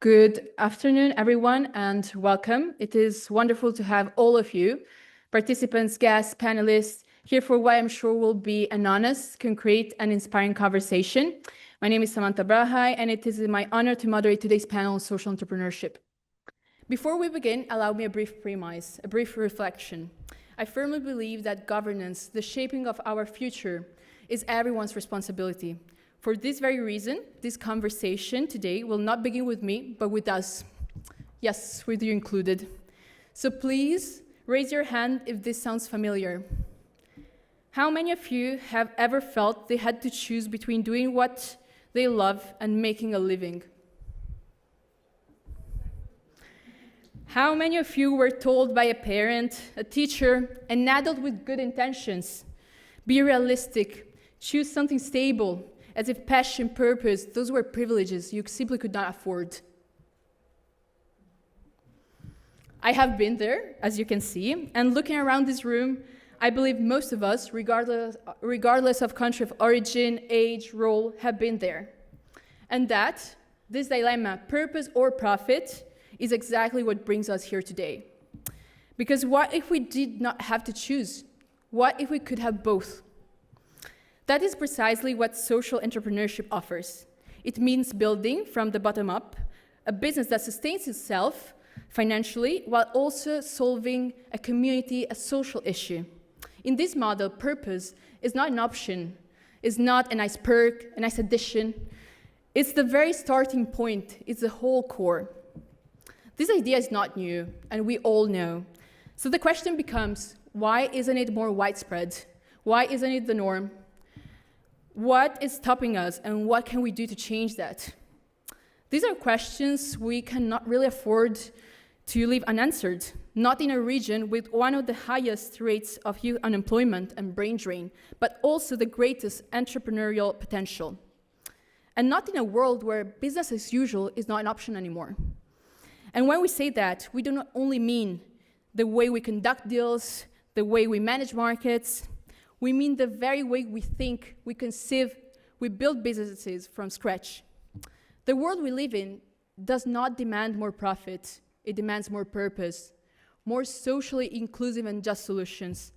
Good afternoon, everyone, and welcome. It is wonderful to have all of you, participants, guests, panelists, here for what I'm sure will be an honest, concrete, and inspiring conversation. My name is Samantha Brahai, and it is my honor to moderate today's panel on social entrepreneurship. Before we begin, allow me a brief premise, a brief reflection. I firmly believe that governance, the shaping of our future, is everyone's responsibility. For this very reason, this conversation today will not begin with me, but with us. Yes, with you included. So please raise your hand if this sounds familiar. How many of you have ever felt they had to choose between doing what they love and making a living? How many of you were told by a parent, a teacher, an adult with good intentions, be realistic, choose something stable, as if passion, purpose, those were privileges you simply could not afford? I have been there, as you can see, and looking around this room, I believe most of us, regardless of country of origin, age, role, have been there. And that, this dilemma, purpose or profit, is exactly what brings us here today. Because what if we did not have to choose? What if we could have both? That is precisely what social entrepreneurship offers. It means building from the bottom up a business that sustains itself financially while also solving a community, a social issue. In this model, purpose is not an option, is not a nice perk, a nice addition. It's the very starting point, it's the whole core. This idea is not new, and we all know. So the question becomes, why isn't it more widespread? Why isn't it the norm? What is stopping us, and what can we do to change that? These are questions we cannot really afford to leave unanswered, not in a region with one of the highest rates of youth unemployment and brain drain, but also the greatest entrepreneurial potential. And not in a world where business as usual is not an option anymore. And when we say that, we do not only mean the way we conduct deals, the way we manage markets. We mean the very way we think, we conceive, we build businesses from scratch. The world we live in does not demand more profit, it demands more purpose, more socially inclusive and just solutions.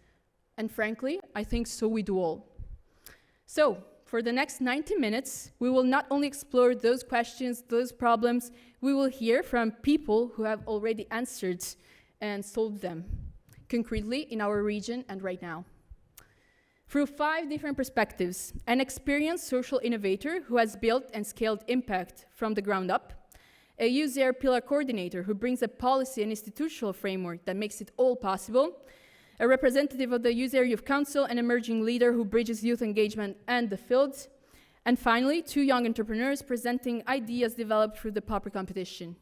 And frankly, I think so we do all. So, for the next 90 minutes, we will not only explore those questions, those problems, we will hear from people who have already answered and solved them, concretely in our region and right now. Through 5 different perspectives, an experienced social innovator who has built and scaled impact from the ground up, a EUSAIR pillar coordinator who brings a policy and institutional framework that makes it all possible, a representative of the EUSAIR Youth Council, an emerging leader who bridges youth engagement and the field, and finally, 2 young entrepreneurs presenting ideas developed through the POPRI competition.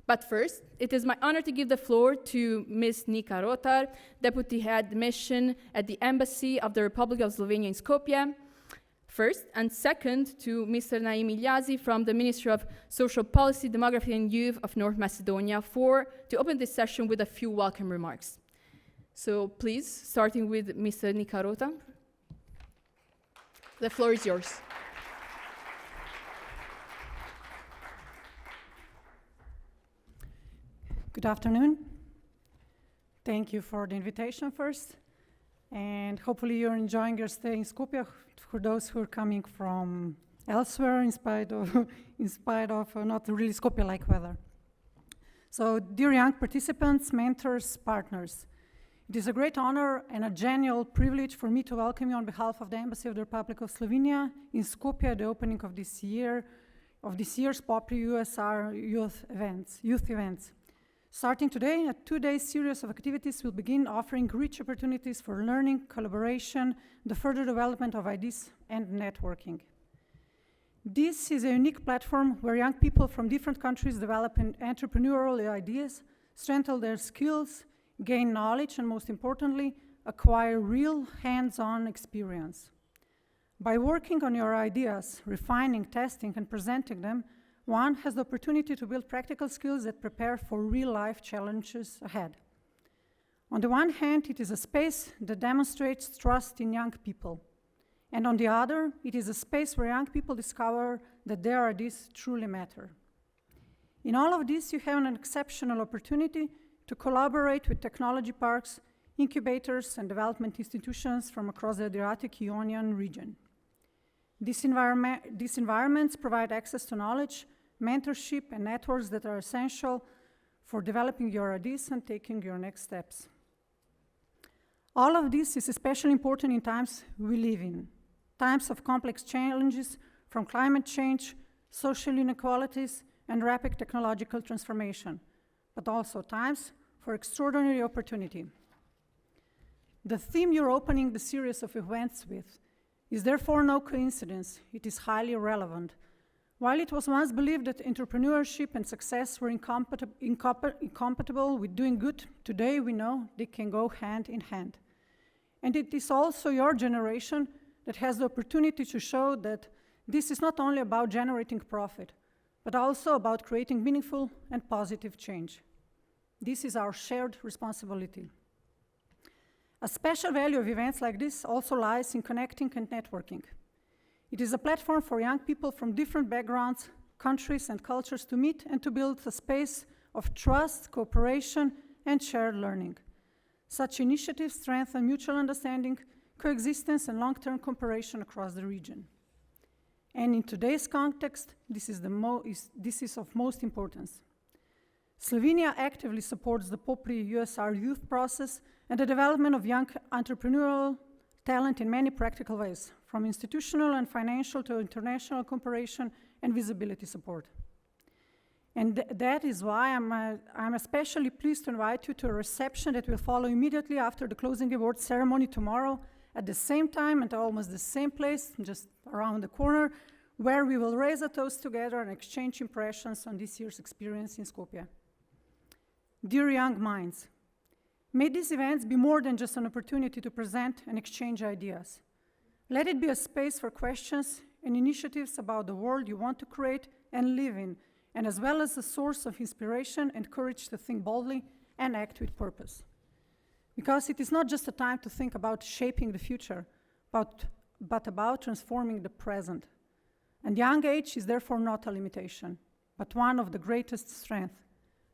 But first, it is my honor to give the floor to Ms. Nika Rotar, Deputy Head Mission at the Embassy of the Republic of Slovenia in Skopje, first, and second to Mr. Naim Ilyazi from the Ministry of Social Policy, Demography and Youth of North Macedonia to open this session with a few welcome remarks. So please, starting with Mr. Nika Rotar, the floor is yours. Good afternoon. Thank you for the invitation first. And hopefully you're enjoying your stay in Skopje for those who are coming from elsewhere in spite of not really Skopje-like weather. So dear young participants, mentors, partners, it is a great honor and a genuine privilege for me to welcome you on behalf of the Embassy of the Republic of Slovenia in Skopje at the opening of this year's POPRI EUSAIR youth events. Starting today, a 2-day series of activities will begin offering rich opportunities for learning, collaboration, the further development of ideas and networking. This is a unique platform where young people from different countries develop entrepreneurial ideas, strengthen their skills, gain knowledge, and most importantly, acquire real hands-on experience. By working on your ideas, refining, testing, and presenting them, one has the opportunity to build practical skills that prepare for real-life challenges ahead. On the one hand, it is a space that demonstrates trust in young people. And on the other, it is a space where young people discover that their ideas truly matter. In all of this, you have an exceptional opportunity to collaborate with technology parks, incubators, and development institutions from across the Adriatic-Ionian region. These environments provide access to knowledge, mentorship, and networks that are essential for developing your ideas and taking your next steps. All of this is especially important in times we live in, times of complex challenges from climate change, social inequalities, and rapid technological transformation, but also times for extraordinary opportunity. The theme you're opening the series of events with is therefore no coincidence. It is highly relevant. While it was once believed that entrepreneurship and success were incompatible with doing good, today we know they can go hand in hand. And it is also your generation that has the opportunity to show that this is not only about generating profit, but also about creating meaningful and positive change. This is our shared responsibility. A special value of events like this also lies in connecting and networking. It is a platform for young people from different backgrounds, countries, and cultures to meet and to build a space of trust, cooperation, and shared learning. Such initiatives strengthen mutual understanding, coexistence, and long-term cooperation across the region. And in today's context, this is of most importance. Slovenia actively supports the POPRI EUSAIR youth process and the development of young entrepreneurial talent in many practical ways, from institutional and financial to international cooperation and visibility support. And that is why I'm especially pleased to invite you to a reception that will follow immediately after the closing awards ceremony tomorrow at the same time and almost the same place, just around the corner, where we will raise a toast together and exchange impressions on this year's experience in Skopje. Dear young minds, may these events be more than just an opportunity to present and exchange ideas. Let it be a space for questions and initiatives about the world you want to create and live in, and as well as a source of inspiration and courage to think boldly and act with purpose. Because it is not just a time to think about shaping the future, but about transforming the present. And young age is therefore not a limitation, but one of the greatest strengths.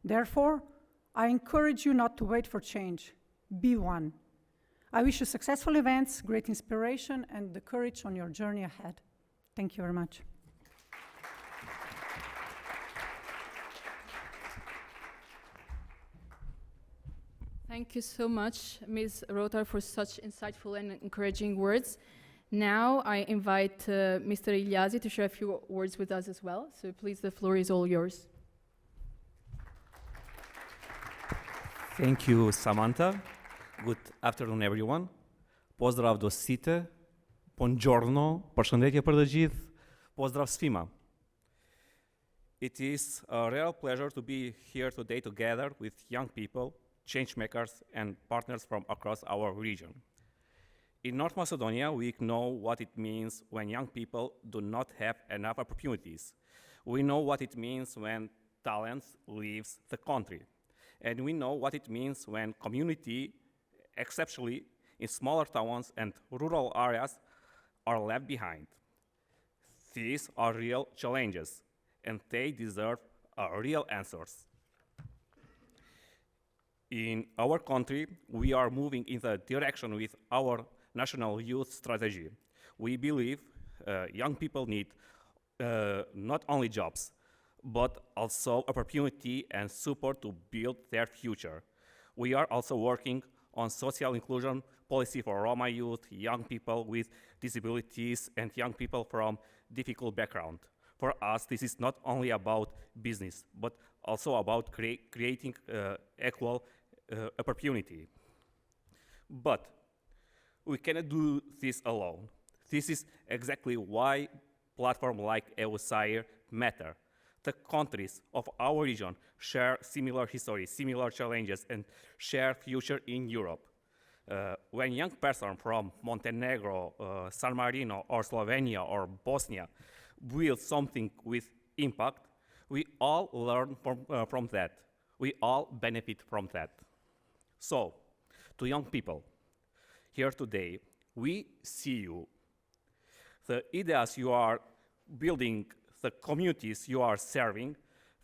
Therefore, I encourage you not to wait for change. Be one. I wish you successful events, great inspiration, and the courage on your journey ahead. Thank you very much. Thank you so much, Ms. Rotar, for such insightful and encouraging words. Now I invite Mr. Ilyazi to share a few words with us as well. So please, the floor is all yours. Thank you, Samantha. Good afternoon, everyone. Pozdrav do site. Buongiorno. Përshëndetje për të gjithë. Pozdrav svima. It is a real pleasure to be here today together with young people, change makers, and partners from across our region. In North Macedonia, we know what it means when young people do not have enough opportunities. We know what it means when talent leaves the country. And we know what it means when community, exceptionally in smaller towns and rural areas, are left behind. These are real challenges, and they deserve real answers. In our country, we are moving in the direction with our national youth strategy. We believe young people need not only jobs, but also opportunity and support to build their future. We are also working on social inclusion policy for Roma youth, young people with disabilities, and young people from difficult background. For us, this is not only about business, but also about creating equal opportunity. But we cannot do this alone. This is exactly why platforms like EUSAIR matter. The countries of our region share similar history, similar challenges, and share future in Europe. When young person from Montenegro, San Marino, or Slovenia, or Bosnia build something with impact, we all learn from that. We all benefit from that. So, to young people here today, we see you. The ideas you are building, the communities you are serving,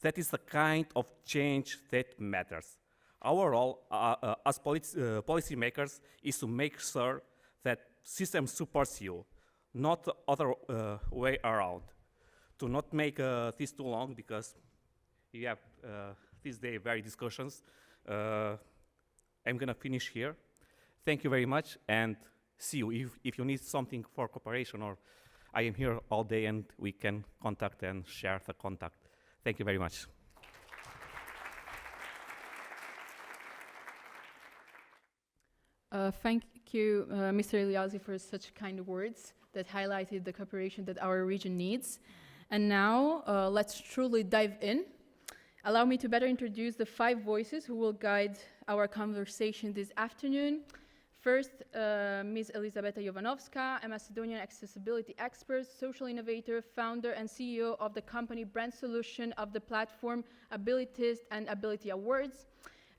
That is the kind of change that matters. Our role as policymakers is to make sure that system supports you, not the other way around. To not make this too long, because you have this day very discussions, I'm gonna finish here. Thank you very much, and see you. If you need something for cooperation, or I am here all day and we can contact and share the contact. Thank you very much. Thank you, Mr. Eliazi, for such kind words that highlighted the cooperation that our region needs. And now, let's truly dive in. Allow me to better introduce the 5 voices who will guide our conversation this afternoon. First, Ms. Elisabeta Jovanovska, a Macedonian accessibility expert, social innovator, founder and CEO of the company Brand Solution of the platform Abilitist and Ability Awards,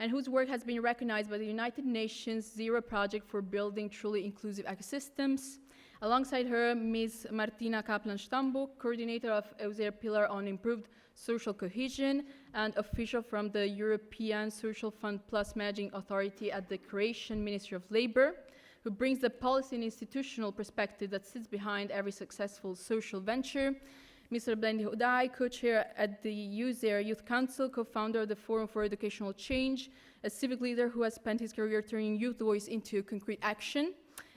and whose work has been recognized by the United Nations Zero Project for building truly inclusive ecosystems. Alongside her, Ms. Martina Kaplan-Stambuk, coordinator of EUSAIR Pillar on Improved Social Cohesion and official from the European Social Fund Plus Managing Authority at the Croatian Ministry of Labor, who brings the policy and institutional perspective that sits behind every successful social venture. Mr. Blendi Hodai, co-chair at the EUSAIR Youth Council, co-founder of the Forum for Educational Change, a civic leader who has spent his career turning youth voice into concrete action.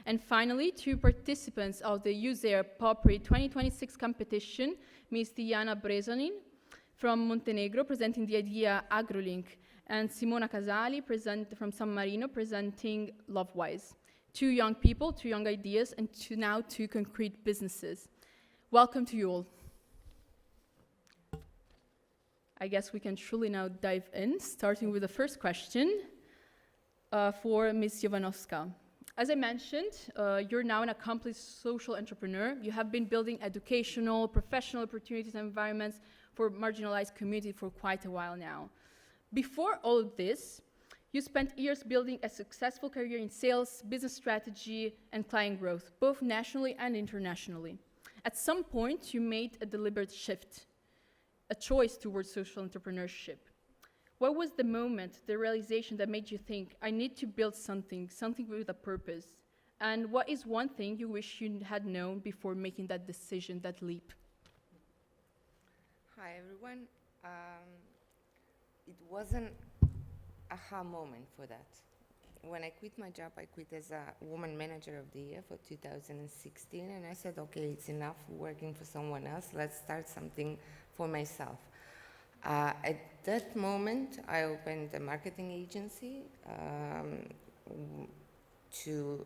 And finally, 2 participants of the EUSAIR POPRI 2026 competition, Ms. Tijana Brezonin from Montenegro, presenting the idea AgroLink, and Simona Casali from San Marino, presenting LoveWise. 2 young people, 2 young ideas, and now 2 concrete businesses. Welcome to you all. I guess we can truly now dive in, starting with the first question for Ms. Jovanovska. As I mentioned, you're now an accomplished social entrepreneur. You have been building educational, professional opportunities and environments for marginalized communities for quite a while now. Before all of this, you spent years building a successful career in sales, business strategy, and client growth, both nationally and internationally. At some point, you made a deliberate shift, a choice towards social entrepreneurship. What was the moment, the realization that made you think, I need to build something with a purpose? And what is one thing you wish you had known before making that decision, that leap? Hi, everyone. It was an aha moment for that. When I quit my job, I quit as a Woman Manager of the Year for 2016, and I said, okay, it's enough working for someone else. Let's start something for myself. At that moment, I opened a marketing agency to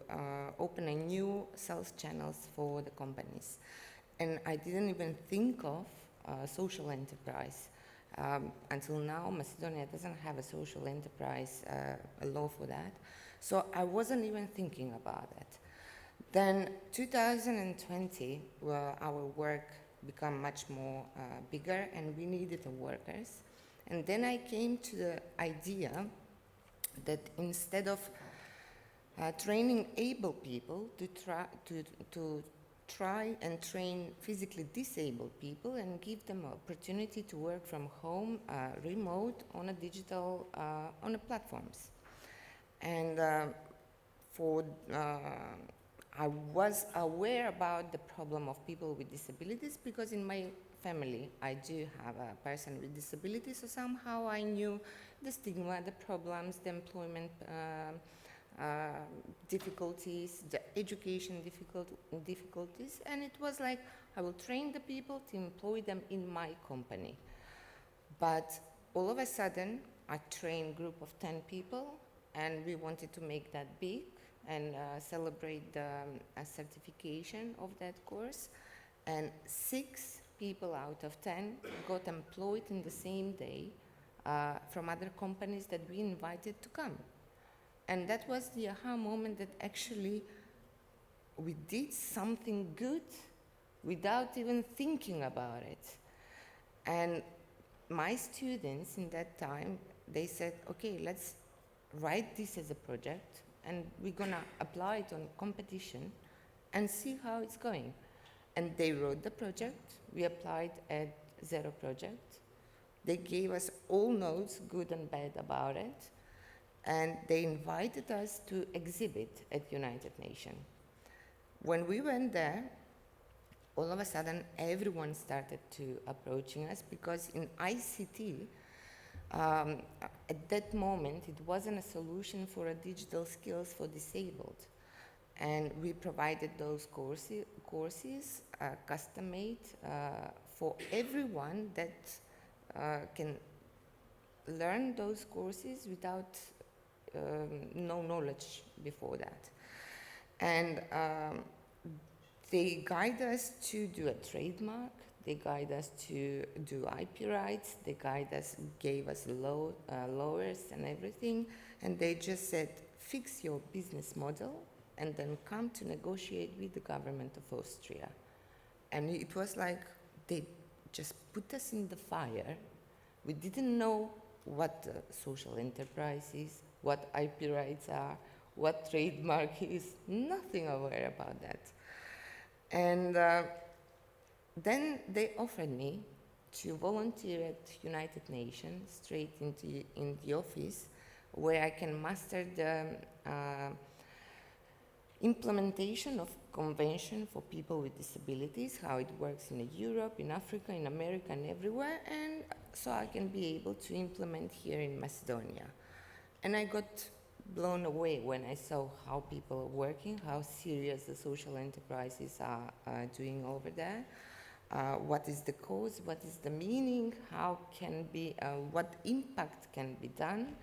open a new sales channels for the companies. And I didn't even think of social enterprise. Until now, Macedonia doesn't have a social enterprise law for that. So I wasn't even thinking about it. Then 2020, our work become much more bigger and we needed the workers. And then I came to the idea that instead of training able people to try and train physically disabled people and give them opportunity to work from home, remote, on a digital, on the platforms. And I was aware about the problem of people with disabilities because in my family I do have a person with disabilities, so somehow I knew the stigma, the problems, the employment difficulties, the education difficulties, and it was like I will train the people to employ them in my company. But all of a sudden I trained a group of 10 people and we wanted to make that big and celebrate the certification of that course, and 6 people out of 10 got employed in the same day from other companies that we invited to come. And that was the aha moment that actually we did something good without even thinking about it. And my students in that time, they said, okay, let's write this as a project and we're gonna apply it on competition and see how it's going. And they wrote the project, we applied at Zero Project. They gave us all notes, good and bad, about it, and they invited us to exhibit at United Nations. When we went there, all of a sudden, everyone started to approaching us because in ICT, at that moment, it wasn't a solution for a digital skills for disabled. And we provided those courses custom-made for everyone that can learn those courses without no knowledge before that. And they guide us to do a trademark, they guide us to do IP rights, they gave us lawyers and everything, and they just said, fix your business model and then come to negotiate with the government of Austria. And it was like they just put us in the fire. We didn't know what social enterprise is, what IP rights are, what trademark is, nothing aware about that. And then they offered me to volunteer at United Nations, straight in the office, where I can master the implementation of convention for people with disabilities, how it works in Europe, in Africa, in America, and everywhere, and so I can be able to implement here in Macedonia. And I got blown away when I saw how people are working, how serious the social enterprises are doing over there, what is the cause, what is the meaning, how can be, what impact can be done.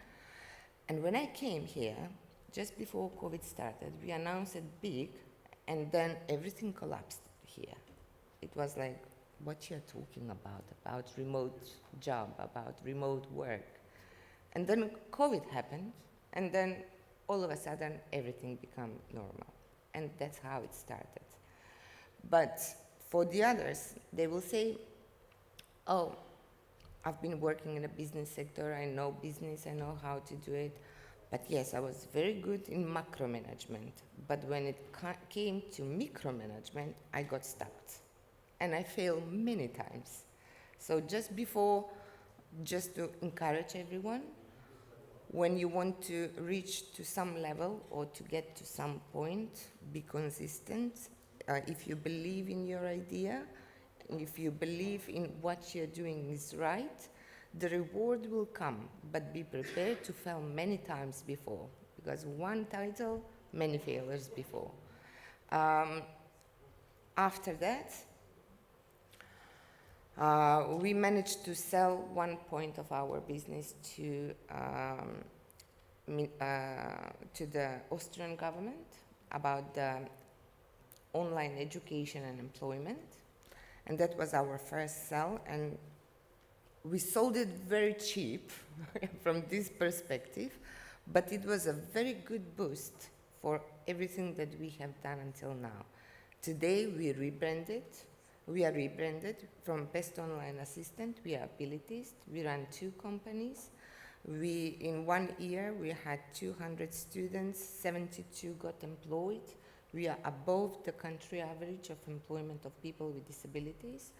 And when I came here, just before COVID started, we announced it big, and then everything collapsed here. It was like, what you're talking about remote job, about remote work. And then COVID happened, and then all of a sudden, everything became normal. And that's how it started. But for the others, they will say, oh, I've been working in the business sector, I know business, I know how to do it. But yes, I was very good in macro management. But when it came to micromanagement, I got stuck. And I failed many times. So just to encourage everyone, when you want to reach to some level or to get to some point, be consistent. If you believe in your idea, if you believe in what you're doing is right, the reward will come, but be prepared to fail many times before, because one title, many failures before. After that, we managed to sell one point of our business to the Austrian government about the online education and employment. And that was our first sell, and we sold it very cheap from this perspective, but it was a very good boost for everything that we have done until now. Today we are rebranded from Best Online Assistant, we are Abilities, we run 2 companies. In 1 year, we had 200 students, 72 got employed. We are above the country average of employment of people with disabilities.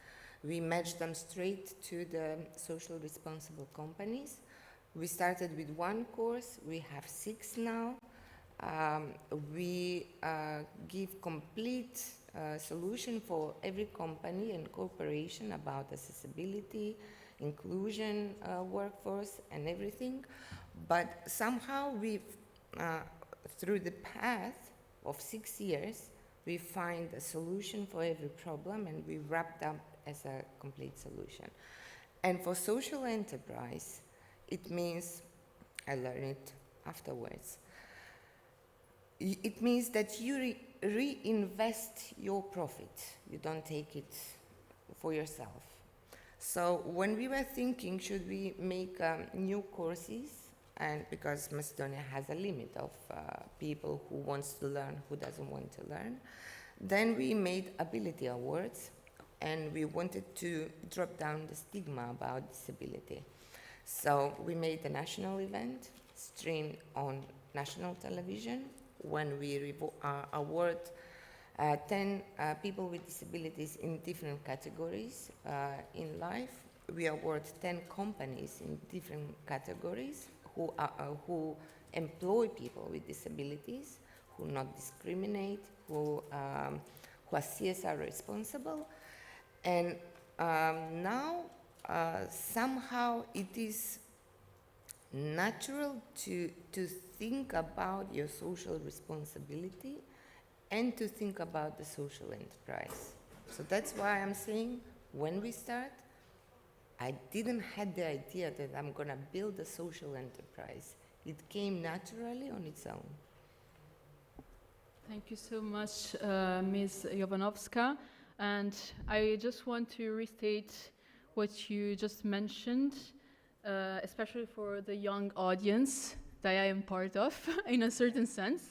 We match them straight to the social responsible companies. We started with 1 course, we have 6 now. We give complete solution for every company and corporation about accessibility, inclusion, workforce, and everything. But somehow through the path of 6 years, we find a solution for every problem, and we wrapped up as a complete solution. And for social enterprise, it means, I learned it afterwards, it means that you reinvest your profit. You don't take it for yourself. So when we were thinking, should we make new courses, and because Macedonia has a limit of people who wants to learn, who doesn't want to learn, then we made Ability Awards, and we wanted to drop down the stigma about disability. So we made a national event, streamed on national television, when we award 10 people with disabilities in different categories in life. we award 10 companies in different categories who employ people with disabilities, who not discriminate, who are CSR responsible. And now somehow it is natural to think about your social responsibility and to think about the social enterprise. So that's why I'm saying when we start, I didn't have the idea that I'm going to build a social enterprise. It came naturally on its own. Thank you so much, Ms. Jovanovska. And I just want to restate what you just mentioned, especially for the young audience that I am part of, in a certain sense.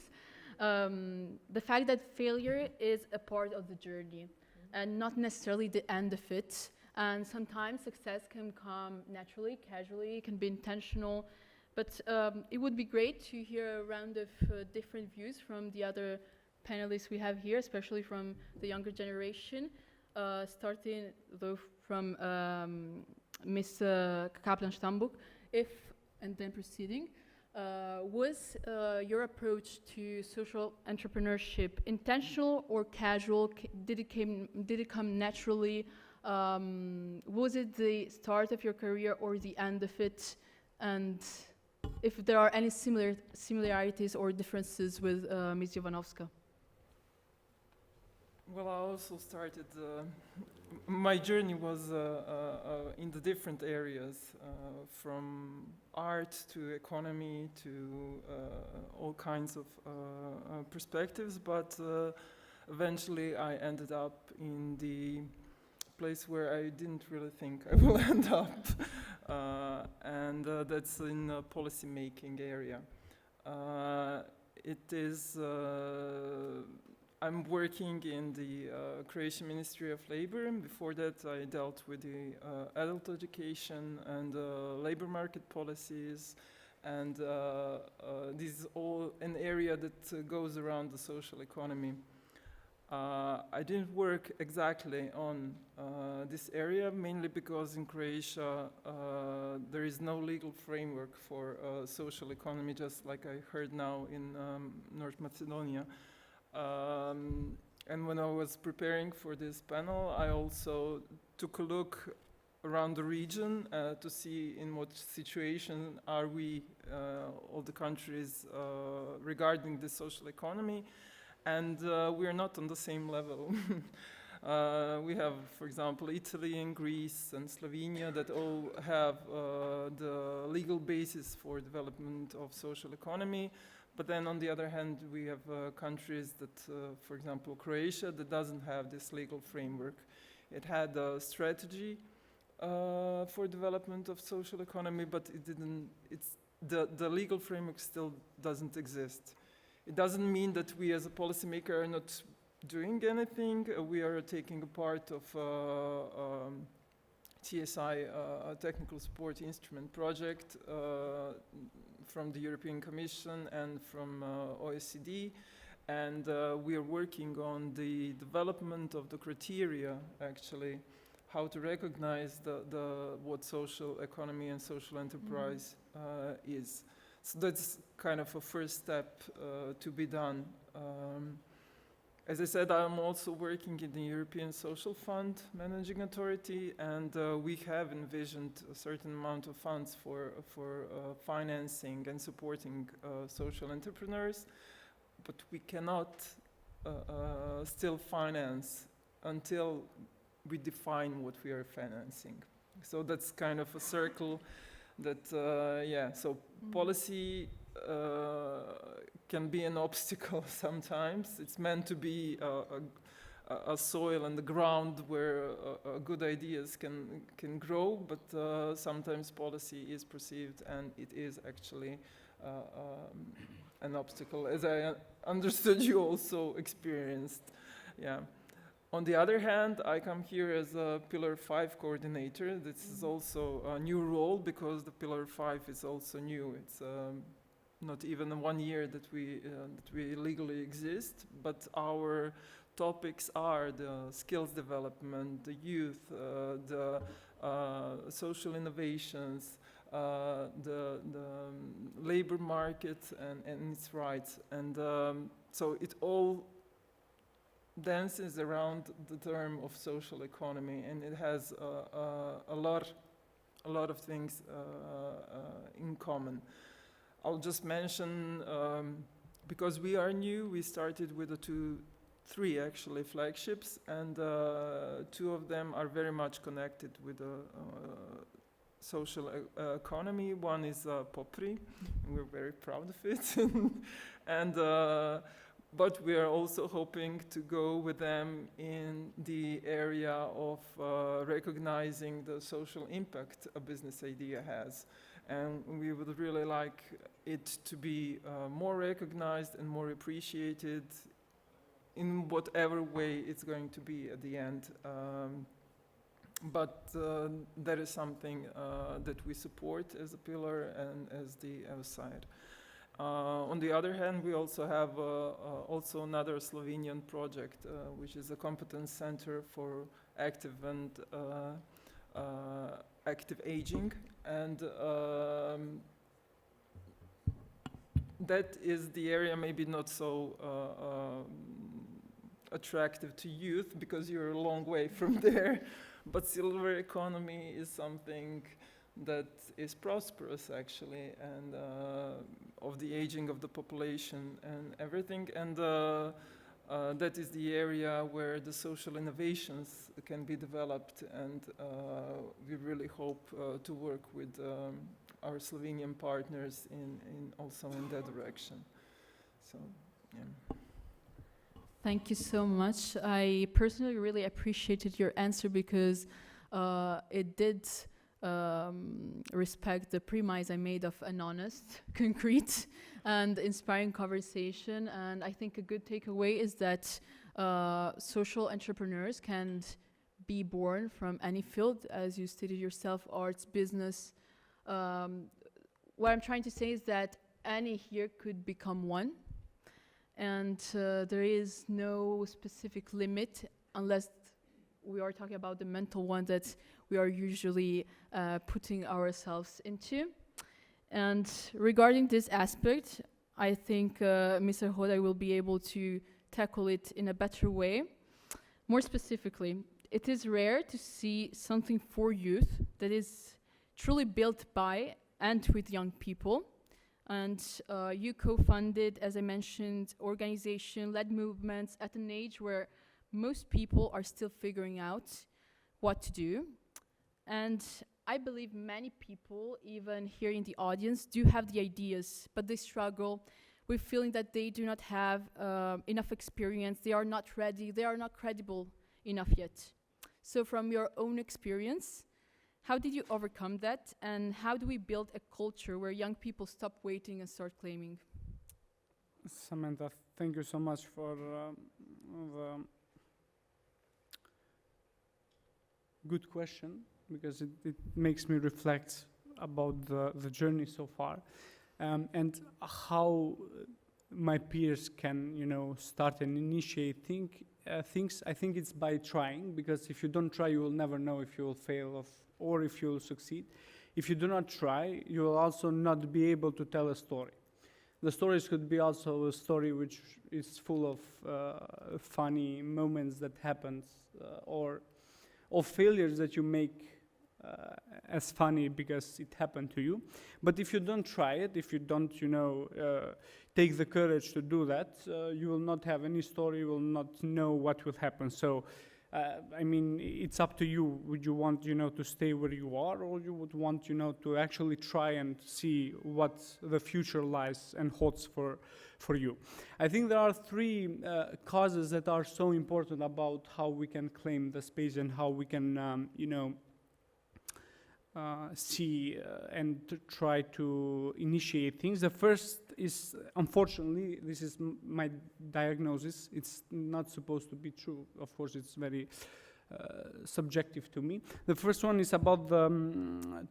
The fact that failure is a part of the journey and not necessarily the end of it. And sometimes success can come naturally, casually, it can be intentional. But it would be great to hear a round of different views from the other panelists we have here, especially from the younger generation, starting though from Ms. Kaplan-Stambuk, and then proceeding. Was your approach to social entrepreneurship intentional or casual? Did it come naturally? Was it the start of your career or the end of it? And if there are any similarities or differences with Ms. Jovanovska? Well, I also started, my journey was in the different areas, from art to economy to all kinds of perspectives, but eventually I ended up in the place where I didn't really think I will end up, and that's in the policy making area. It is I'm working in the Croatian Ministry of Labor, and before that I dealt with the adult education and labor market policies, and this is all an area that goes around the social economy. I didn't work exactly on this area, mainly because in Croatia there is no legal framework for social economy, just like I heard now in North Macedonia. And when I was preparing for this panel, I also took a look around the region to see in what situation are we, all the countries, regarding the social economy. And we are not on the same level. We have, for example, Italy and Greece and Slovenia that all have the legal basis for development of social economy. But then on the other hand, we have countries that, for example, Croatia, that doesn't have this legal framework. It had a strategy for development of social economy, but it didn't, the legal framework still doesn't exist. It doesn't mean that we as a policymaker are not doing anything. We are taking a part of TSI, a technical support instrument project from the European Commission and from OECD. And we are working on the development of the criteria, actually, how to recognize what social economy and social enterprise is. So that's kind of a first step to be done. As I said, I'm also working in the European Social Fund Managing Authority, and we have envisioned a certain amount of funds for financing and supporting social entrepreneurs, but we cannot still finance until we define what we are financing. So that's kind of a circle that, so policy can be an obstacle sometimes. It's meant to be a soil and the ground where good ideas can grow, but sometimes policy is perceived and it is actually an obstacle, as I understood you also experienced. Yeah. On the other hand, I come here as a Pillar 5 coordinator. This is also a new role because the Pillar 5 is also new. It's not even 1 year that we legally exist, but our topics are the skills development, the youth, the social innovations, the labor market and its rights. And so it all dances around the term of social economy, and it has a lot of things in common. I'll just mention, because we are new, we started with three actually flagships, and two of them are very much connected with the social economy. One is POPRI, and we're very proud of it. And but we are also hoping to go with them in the area of recognizing the social impact a business idea has. And we would really like it to be more recognized and more appreciated in whatever way it's going to be at the end. But that is something that we support as a pillar and as the EUSAIR. On the other hand, we also have also another Slovenian project, which is a competence center for active and active aging, and that is the area maybe not so attractive to youth because you're a long way from there, but silver economy is something that is prosperous actually, and of the aging of the population and everything, and that is the area where the social innovations can be developed, and we really hope to work with our Slovenian partners in also in that direction. So, yeah. Thank you so much. I personally really appreciated your answer because it did respect the premise I made of an honest, concrete, and inspiring conversation. And I think a good takeaway is that social entrepreneurs can be born from any field, as you stated yourself, arts, business. What I'm trying to say is that any here could become one. And there is no specific limit unless we are talking about the mental one that we are usually putting ourselves into. And regarding this aspect, I think Mr. Hodaj will be able to tackle it in a better way. More specifically, it is rare to see something for youth that is truly built by and with young people. And you co-funded, as I mentioned, organization-led movements at an age where most people are still figuring out what to do. And I believe many people, even here in the audience, do have the ideas, but they struggle with feeling that they do not have enough experience, they are not ready, they are not credible enough yet. So from your own experience, how did you overcome that, and how do we build a culture where young people stop waiting and start claiming? Samantha, thank you so much for the good question, because it makes me reflect about the journey so far, and how my peers can, start and initiate things. I think it's by trying, because if you don't try, you will never know if you will fail or if you will succeed. If you do not try, you will also not be able to tell a story. The stories could be also a story which is full of funny moments that happens, or failures that you make as funny because it happened to you. But if you don't try it, if you don't, take the courage to do that, you will not have any story, you will not know what will happen. So, it's up to you. Would you want, to stay where you are, or you would want, to actually try and see what the future lies and holds for you? I think there are three causes that are so important about how we can claim the space and how we can, see and try to initiate things. The first is, unfortunately, this is my diagnosis. It's not supposed to be true. Of course, it's very subjective to me. The first one is about the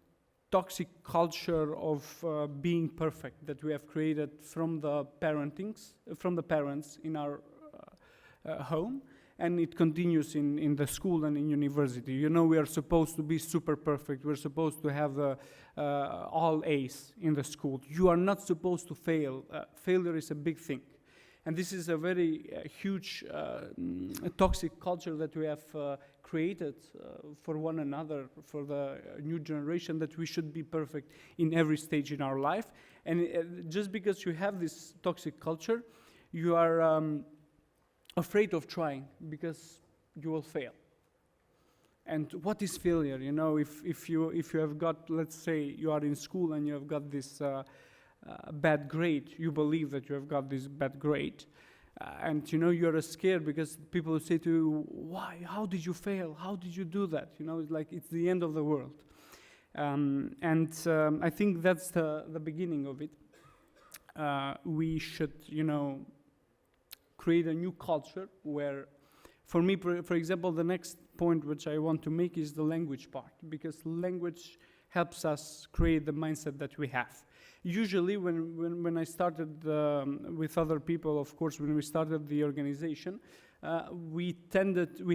toxic culture of being perfect that we have created from the parents in our home. and it continues in the school and in university. You know, we are supposed to be super perfect. We're supposed to have all A's in the school. You are not supposed to fail. Failure is a big thing. And this is a very huge toxic culture that we have created for one another, for the new generation, that we should be perfect in every stage in our life. And just because you have this toxic culture, you are afraid of trying because you will fail. And what is failure? You know, if you have got, let's say you are in school and you have got this bad grade, you believe that you have got this bad grade, and you know you're scared because people will say to you, why, how did you fail, how did you do that? You know, it's like it's the end of the world. I think that's the beginning of it. We should, you know, create a new culture where, for me, for example, the next point which I want to make is the language part, because language helps us create the mindset that we have. Usually when I started with other people, of course, when we started the organization, we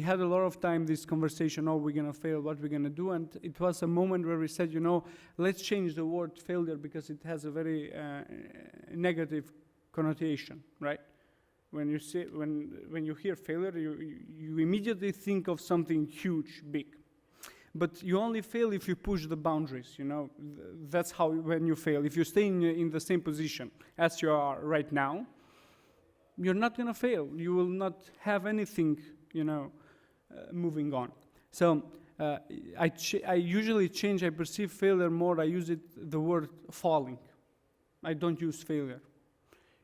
had a lot of time this conversation, oh, we're gonna fail, what we're gonna do, and it was a moment where we said, you know, let's change the word failure because it has a very negative connotation, right? When you say, when you hear failure, you immediately think of something huge, big. But you only fail if you push the boundaries, you know. That's how, when you fail. If you stay in the same position as you are right now, you're not going to fail. You will not have anything, you know, moving on. So I usually change, I perceive failure more, I use the word falling. I don't use failure.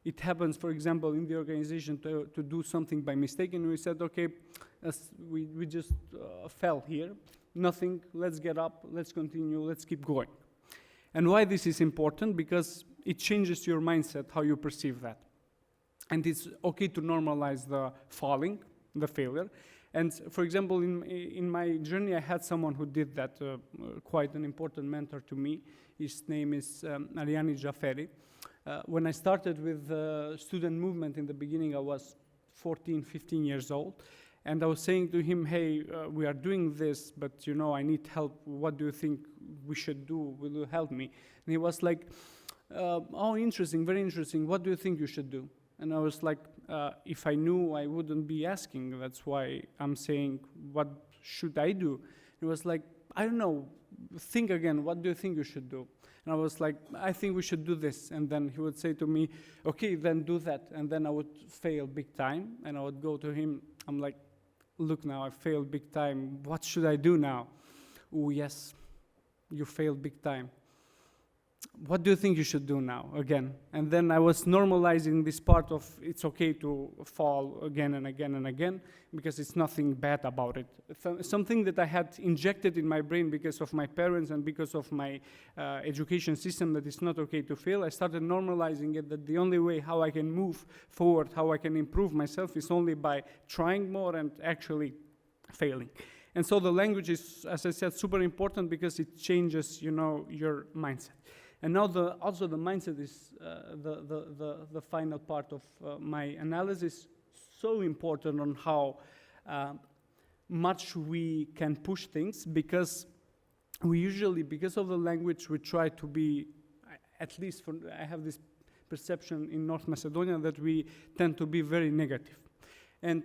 It happens, for example, in the organization to do something by mistake, and we said, okay, we just fell here. Nothing, let's get up, let's continue, let's keep going. And why this is important? Because it changes your mindset, how you perceive that. And it's okay to normalize the falling, the failure. And for example, in my journey, I had someone who did that, quite an important mentor to me. His name is Ariani Jafferi. When I started with the student movement in the beginning, I was 14, 15 years old. And I was saying to him, hey, we are doing this, but you know, I need help. What do you think we should do? Will you help me? And he was like, oh, interesting, very interesting. What do you think you should do? And I was like, if I knew, I wouldn't be asking. That's why I'm saying, what should I do? He was like, I don't know, think again. What do you think you should do? And I was like, I think we should do this. And then he would say to me, okay, then do that. And then I would fail big time. And I would go to him, I'm like, look now, I failed big time. What should I do now? Oh, yes, you failed big time. What do you think you should do now, again? And then I was normalizing this part of it's okay to fall again and again and again because it's nothing bad about it. Something that I had injected in my brain because of my parents and because of my education system that it's not okay to fail. I started normalizing it, that the only way how I can move forward, how I can improve myself is only by trying more and actually failing. And so the language is, as I said, super important because it changes, you know, your mindset. And now also the mindset is the final part of my analysis. So important on how much we can push things, because we usually, because of the language, we try to be, at least I have this perception in North Macedonia that we tend to be very negative. And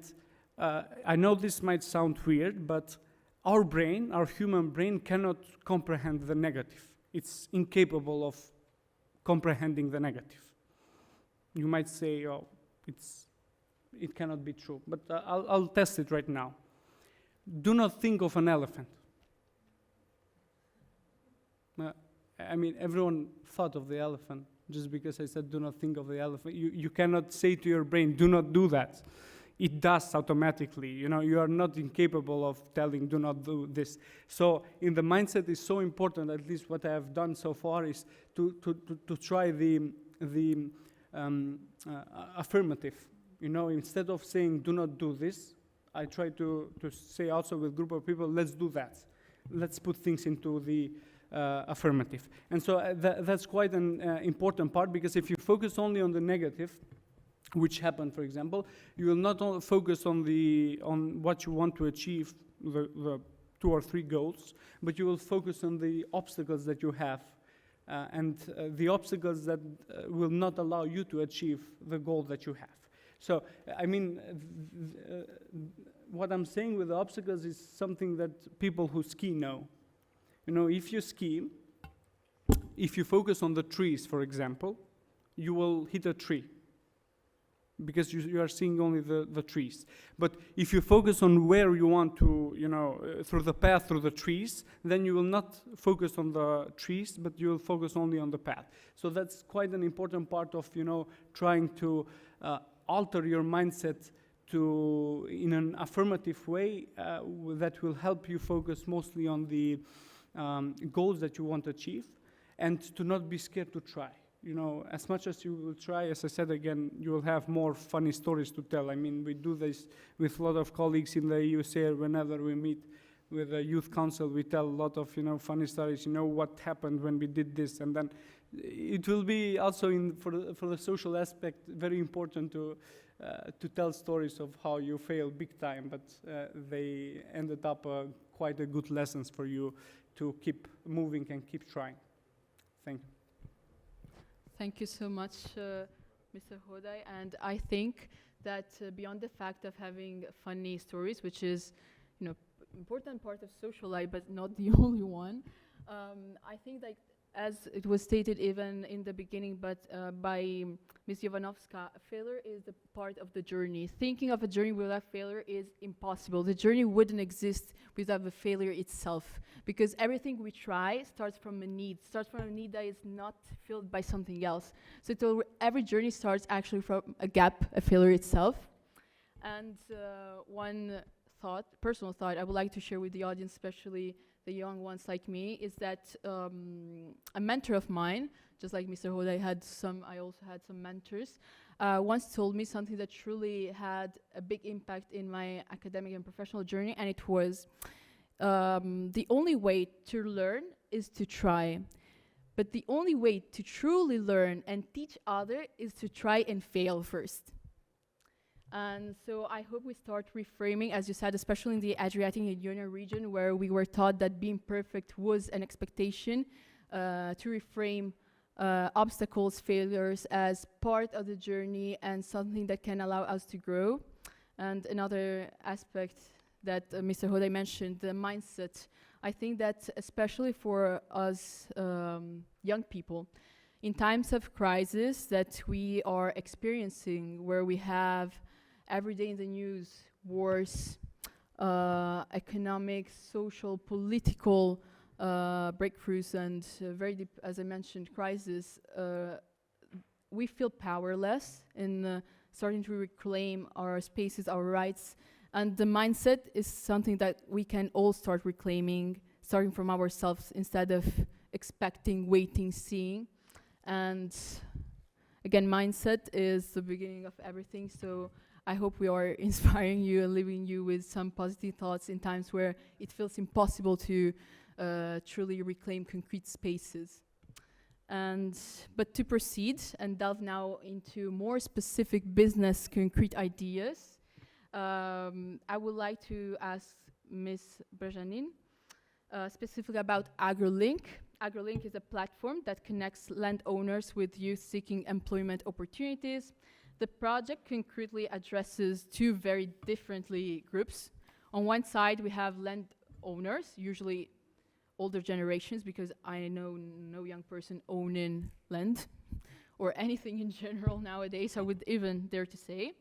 I know this might sound weird, but our brain, our human brain, cannot comprehend the negative. It's incapable of comprehending the negative. You might say, oh, it cannot be true, but I'll test it right now. Do not think of an elephant. I mean, everyone thought of the elephant just because I said do not think of the elephant. You cannot say to your brain, do not do that. It does automatically. You know, you are not incapable of telling, do not do this. So in the mindset is so important, at least what I have done so far is to try the affirmative. You know, instead of saying, do not do this, I try to say also with a group of people, let's do that. Let's put things into the affirmative. And so that's quite an important part, because if you focus only on the negative, which happen, for example, you will not only focus on what you want to achieve, the 2 or 3 goals, but you will focus on the obstacles that you have, and the obstacles that will not allow you to achieve the goal that you have. So, I mean, what I'm saying with the obstacles is something that people who ski know. You know, if you ski, if you focus on the trees, for example, you will hit a tree, because you are seeing only the trees. But if you focus on where you want to, you know, through the path, through the trees, then you will not focus on the trees, but you will focus only on the path. So that's quite an important part of, you know, trying to alter your mindset in an affirmative way that will help you focus mostly on the goals that you want to achieve, and to not be scared to try. You know, as much as you will try, as I said again, you will have more funny stories to tell. I mean, we do this with a lot of colleagues in the EUSAIR. Whenever we meet with the youth council, we tell a lot of, you know, funny stories. You know, what happened when we did this, and then it will be also for the social aspect very important to tell stories of how you failed big time, but they ended up quite a good lessons for you to keep moving and keep trying. Thank you. Thank you so much, Mr. Hodai. And I think that beyond the fact of having funny stories, which is, you know, important part of social life, but not the only one, I think that, as it was stated even in the beginning, but by Ms. Jovanovska, failure is a part of the journey. Thinking of a journey without failure is impossible. The journey wouldn't exist without the failure itself, because everything we try starts from a need that is not filled by something else. So every journey starts actually from a gap, a failure itself. And one personal thought I would like to share with the audience, especially the young ones like me, is that a mentor of mine, just like Mr. Hodai I also had some mentors, once told me something that truly had a big impact in my academic and professional journey, and it was, the only way to learn is to try. But the only way to truly learn and teach others is to try and fail first. And so I hope we start reframing, as you said, especially in the Adriatic and Ionian region, where we were taught that being perfect was an expectation, to reframe obstacles, failures as part of the journey and something that can allow us to grow. And another aspect that Mr. Hodai mentioned, the mindset. I think that especially for us young people, in times of crisis that we are experiencing, where we have every day in the news, wars, economic, social, political breakthroughs, and very deep, as I mentioned, crisis, we feel powerless in starting to reclaim our spaces, our rights. And the mindset is something that we can all start reclaiming, starting from ourselves, instead of expecting, waiting, seeing. And again, mindset is the beginning of everything. So I hope we are inspiring you and leaving you with some positive thoughts in times where it feels impossible to truly reclaim concrete spaces. But to proceed and delve now into more specific business concrete ideas, I would like to ask Ms. Brajanin specifically about AgroLink. AgroLink is a platform that connects landowners with youth seeking employment opportunities. The project concretely addresses two very differently groups. On one side, we have landowners, usually older generations, because I know no young person owning land or anything in general nowadays, I would even dare to say.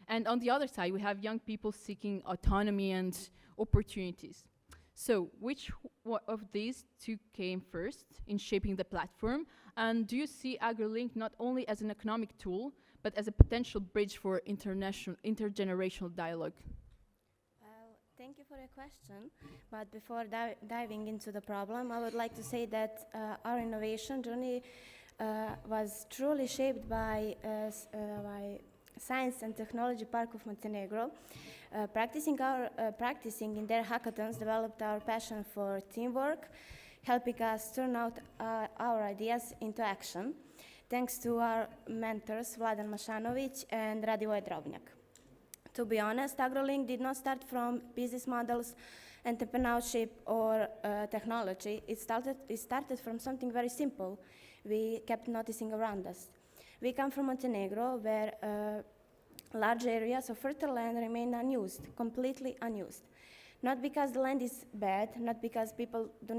And on the other side, we have young people seeking autonomy and opportunities. So which of these two came first in shaping the platform? And do you see AgroLink not only as an economic tool, but as a potential bridge for intergenerational dialogue? Well, thank you for your question. But before diving into the problem, I would like to say that our innovation journey was truly shaped by Science and Technology Park of Montenegro. Practicing in their hackathons developed our passion for teamwork, helping us turn out our ideas into action. thanks to our mentors, Vladan Mašanović and Radivoj Drobnjak. To be honest, AgroLink did not start from business models, entrepreneurship, or technology. It started from something very simple we kept noticing around us. We come from Montenegro, where large areas of fertile land remain unused, completely unused. Not because the land is bad, not because people do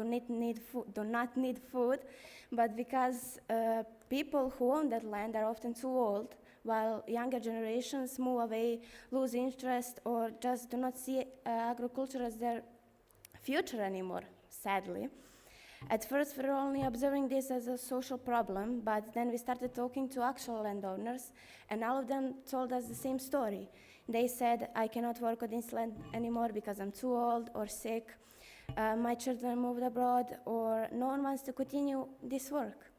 not need food, but because people who own that land are often too old, while younger generations move away, lose interest, or just do not see agriculture as their future anymore, sadly. At first, we were only observing this as a social problem, but then we started talking to actual landowners, and all of them told us the same story. They said, I cannot work on this land anymore because I'm too old or sick. My children moved abroad, or no one wants to continue this work.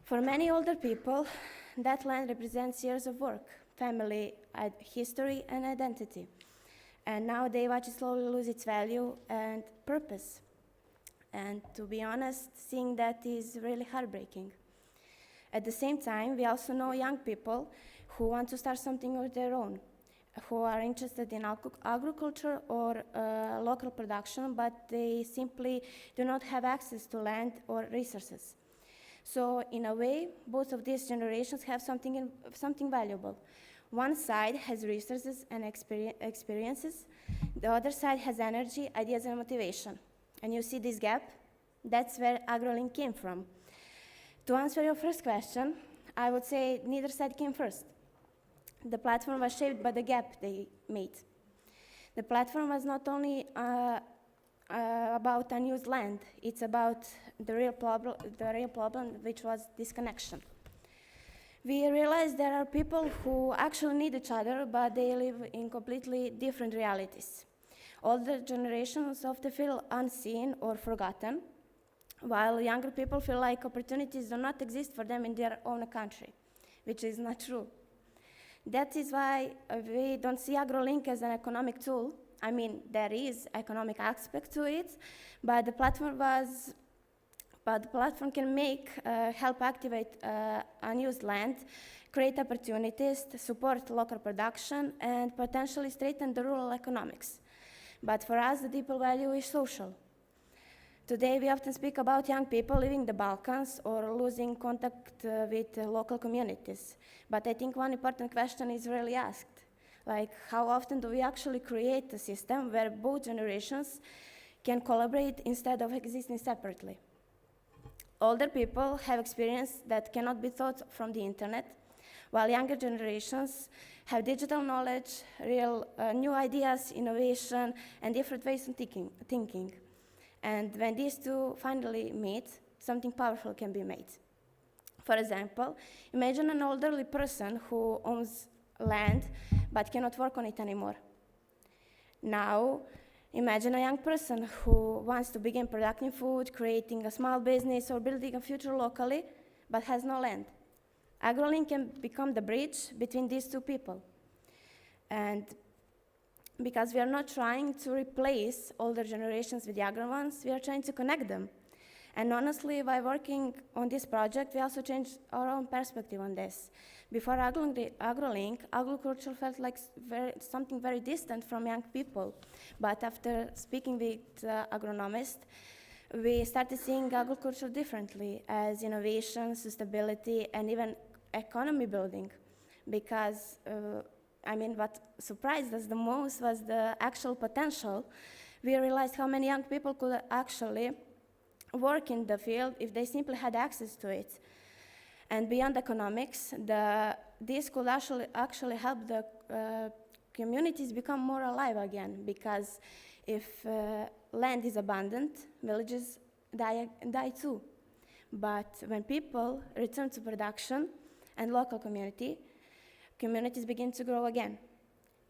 For many older people, that land represents years of work, family, history, and identity. And now they watch it slowly lose its value and purpose. And to be honest, seeing that is really heartbreaking. At the same time, we also know young people who want to start something of their own, who are interested in agriculture or local production, but they simply do not have access to land or resources. So in a way, both of these generations have something valuable. One side has resources and experiences. The other side has energy, ideas, and motivation. And you see this gap? That's where AgroLink came from. To answer your first question, I would say neither side came first. The platform was shaped by the gap they made. The platform was not only about unused land, it's about the real problem, which was disconnection. We realized there are people who actually need each other, but they live in completely different realities. Older generations often feel unseen or forgotten, while younger people feel like opportunities do not exist for them in their own country, which is not true. That is why we don't see AgroLink as an economic tool. I mean, there is economic aspect to it, but the platform can help activate unused land, create opportunities, to support local production, and potentially strengthen the rural economics. But for us, the deeper value is social. Today, we often speak about young people leaving the Balkans or losing contact with local communities. But I think one important question is really asked, like how often do we actually create a system where both generations can collaborate instead of existing separately? Older people have experience that cannot be taught from the internet, while younger generations have digital knowledge, real new ideas, innovation, and different ways of thinking. And when these two finally meet, something powerful can be made. For example, imagine an elderly person who owns land but cannot work on it anymore. Now, imagine a young person who wants to begin producing food, creating a small business, or building a future locally, but has no land. AgroLink can become the bridge between these two people. And because we are not trying to replace older generations with younger ones, we are trying to connect them. And honestly, by working on this project, we also changed our own perspective on this. Before AgroLink, agriculture felt like something very distant from young people. But after speaking with agronomists, we started seeing agriculture differently as innovation, sustainability, and even economy building. Because, what surprised us the most was the actual potential. We realized how many young people could actually work in the field if they simply had access to it. And beyond economics, this could actually help the communities become more alive again, because if land is abundant, villages die too. But when people return to production and local communities begin to grow again.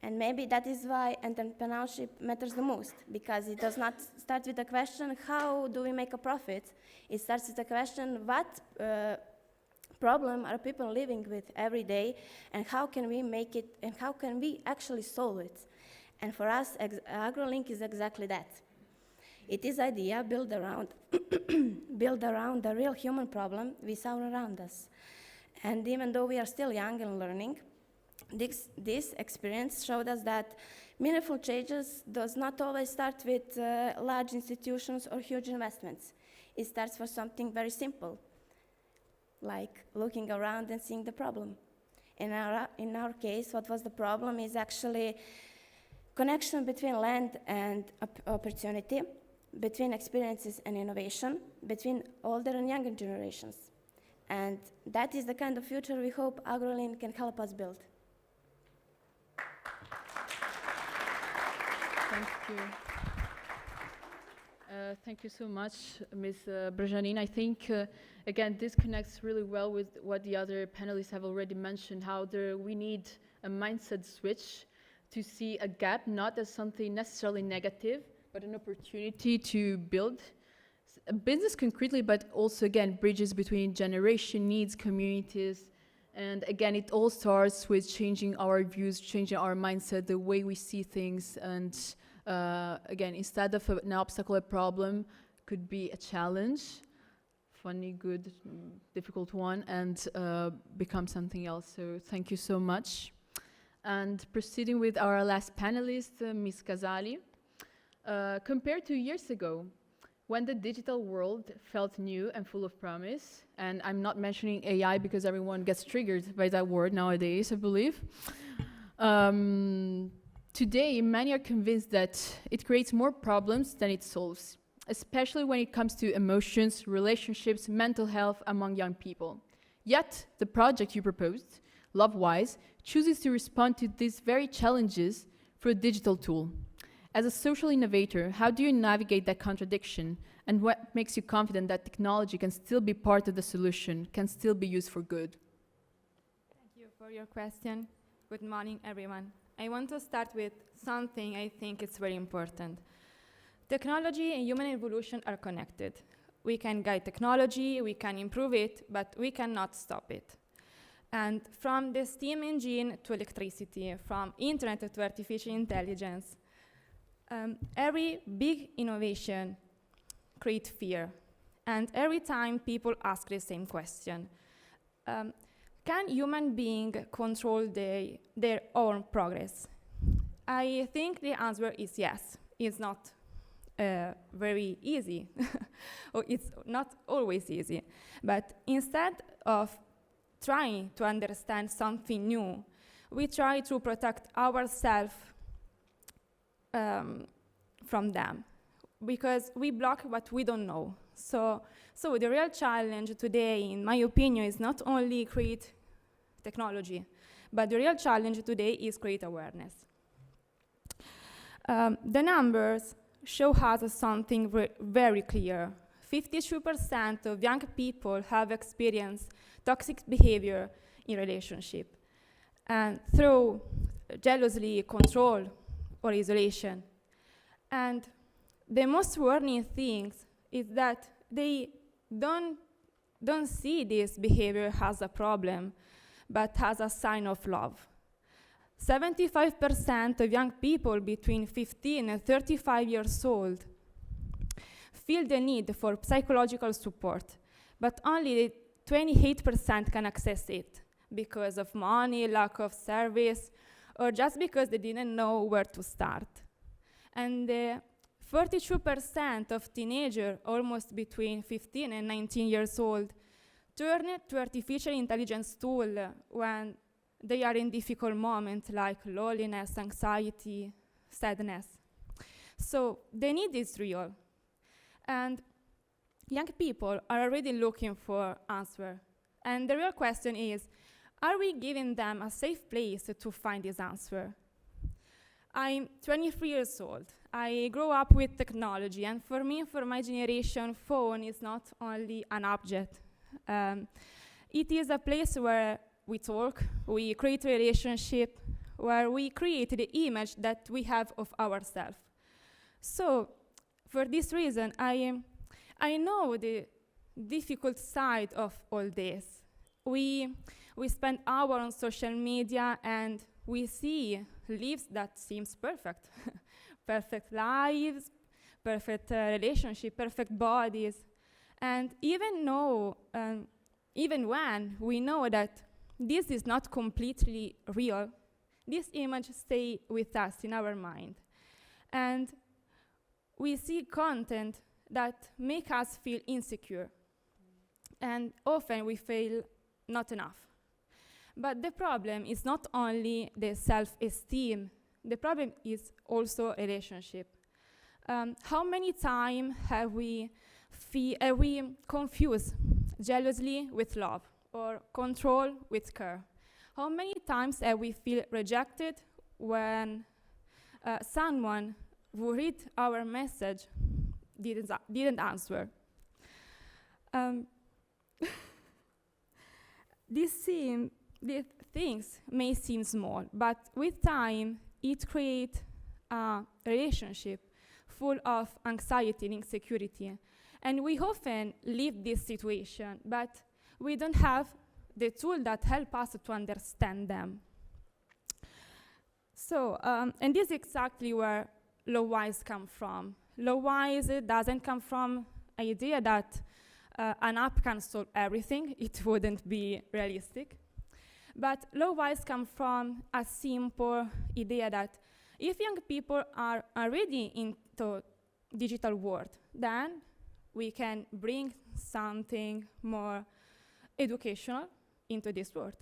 And maybe that is why entrepreneurship matters the most, because it does not start with the question, how do we make a profit? It starts with the question, what problem are people living with every day, and how can we make it, and how can we actually solve it? And for us, AgroLink is exactly that. It is idea built around, built around the real human problem we saw around us. And even though we are still young and learning, this experience showed us that meaningful changes does not always start with large institutions or huge investments. It starts for something very simple, like looking around and seeing the problem. In our case, what was the problem is actually connection between land and opportunity, between experiences and innovation, between older and younger generations. And that is the kind of future we hope AgroLean can help us build. Thank you. Thank you so much, Ms. Brzanin. I think, again, this connects really well with what the other panelists have already mentioned, how we need a mindset switch to see a gap not as something necessarily negative, but an opportunity to build a business concretely, but also, again, bridges between generation needs, communities. And again, it all starts with changing our views, changing our mindset, the way we see things. And again, instead of an obstacle, a problem could be a challenge, funny, good, difficult one, and become something else. So thank you so much. And proceeding with our last panelist, Ms. Casali. Compared to years ago, when the digital world felt new and full of promise, and I'm not mentioning AI because everyone gets triggered by that word nowadays, I believe. Today, many are convinced that it creates more problems than it solves, especially when it comes to emotions, relationships, mental health among young people. Yet, the project you proposed, LoveWise, chooses to respond to these very challenges through a digital tool. As a social innovator, how do you navigate that contradiction, and what makes you confident that technology can still be part of the solution, can still be used for good? Thank you for your question. Good morning, everyone. I want to start with something I think is very important. Technology and human evolution are connected. We can guide technology, we can improve it, but we cannot stop it. And from the steam engine to electricity, from internet to artificial intelligence, every big innovation creates fear. And every time people ask the same question, can human beings control their own progress? I think the answer is yes. It's not very easy, or it's not always easy. But instead of trying to understand something new, we try to protect ourselves from them, because we block what we don't know. So the real challenge today, in my opinion, is not only create technology, but the real challenge today is create awareness. The numbers show us something very clear. 52% of young people have experienced toxic behavior in relationship, and through jealousy, control, or isolation. And the most warning thing is that they don't see this behavior as a problem, but as a sign of love. 75% of young people between 15 and 35 years old feel the need for psychological support, but only 28% can access it because of money, lack of service, or just because they didn't know where to start. And 42% of teenagers, almost between 15 and 19 years old, turn to artificial intelligence tools when they are in difficult moments like loneliness, anxiety, sadness. So the need is real. And young people are already looking for answers. And the real question is, are we giving them a safe place to find this answer? I'm 23 years old. I grew up with technology, and for me, for my generation, phone is not only an object. It is a place where we talk, we create a relationship, where we create the image that we have of ourselves. So, for this reason, I know the difficult side of all this. We spend hours on social media and we see lives that seems perfect. Perfect lives, perfect relationship, perfect bodies. And even when we know that this is not completely real, this image stays with us in our mind. And we see content that make us feel insecure. And often we feel not enough. But the problem is not only the self-esteem, the problem is also a relationship. How many times have we confused jealousy with love or control with care? How many times have we feel rejected when someone who read our message didn't answer? These things may seem small, but with time, it creates a relationship full of anxiety and insecurity. And we often live this situation, but we don't have the tool that help us to understand them. So, and this is exactly where low-wise come from. Low-wise doesn't come from an idea that an app can solve everything. It wouldn't be realistic. But low-wise come from a simple idea that if young people are already into digital world, then we can bring something more educational into this world.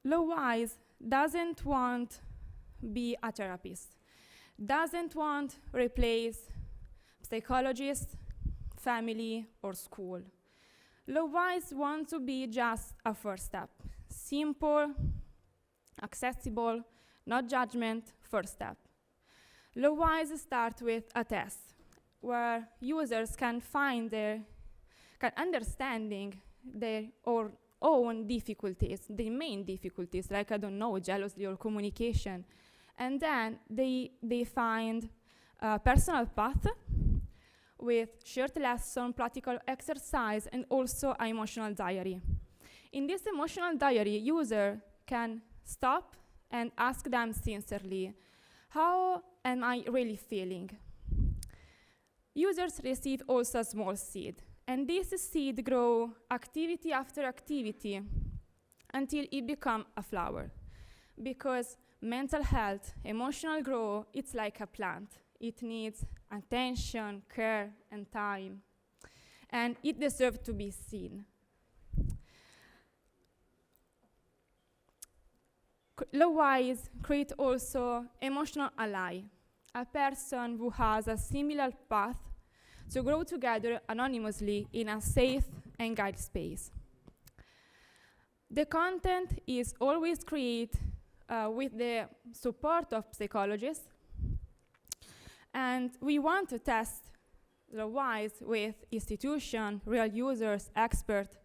Low-wise doesn't want to be a therapist, doesn't want to replace psychologist, family, or school. Low-wise wants to be just a first step. Simple, accessible, not judgment, first step. Low-wise start with a test where users can understanding their own difficulties, the main difficulties, like, I don't know, jealousy or communication. And then they find a personal path with shared lesson, practical exercise, and also an emotional diary. In this emotional diary, user can stop and ask them sincerely, how am I really feeling? Users receive also a small seed, and this seed grow activity after activity until it becomes a flower. Because mental health, emotional growth, it's like a plant. It needs attention, care, and time. And it deserves to be seen. Low-wise create also emotional ally, a person who has a similar path to grow together anonymously in a safe and guided space. The content is always created with the support of psychologists, and we want to test Low-wise with institutions, real users, experts,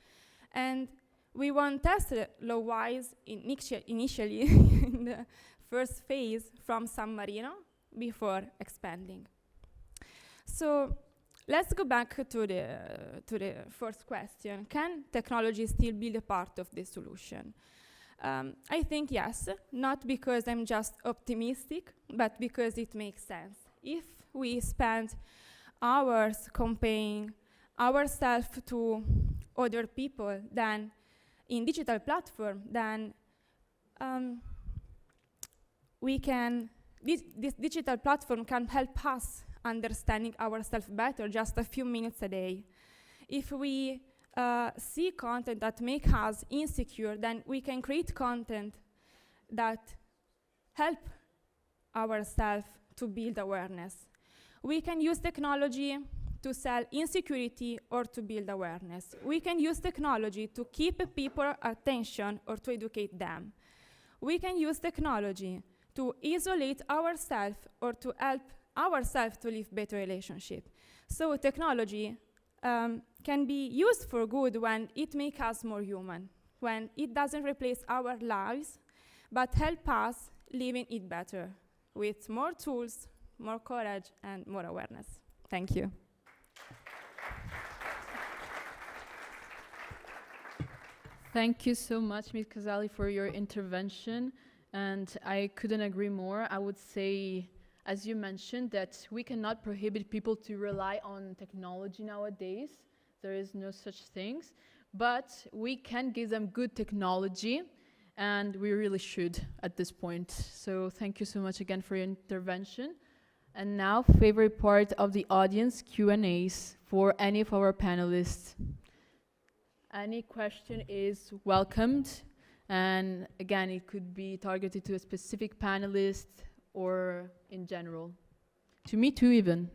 and we want to test Low-wise initially in the first phase from San Marino before expanding. So let's go back to the first question. Can technology still be a part of the solution? I think yes, not because I'm just optimistic, but because it makes sense. If we spend hours comparing ourselves to other people than in digital platform, then this digital platform can help us understanding ourselves better just a few minutes a day. If we see content that make us insecure, then we can create content that help ourselves to build awareness. We can use technology to sell insecurity or to build awareness. We can use technology to keep people's attention or to educate them. We can use technology to isolate ourselves or to help ourselves to live better relationship. So technology can be used for good when it makes us more human, when it doesn't replace our lives, but help us living it better with more tools, more courage, and more awareness. Thank you. Thank you so much, Ms. Casali, for your intervention. And I couldn't agree more. I would say, as you mentioned, that we cannot prohibit people to rely on technology nowadays. There is no such things. But we can give them good technology, and we really should at this point. So thank you so much again for your intervention. And now, favorite part of the audience, Q&As for any of our panelists. Any question is welcomed. And again, it could be targeted to a specific panelist or in general. To me too, even.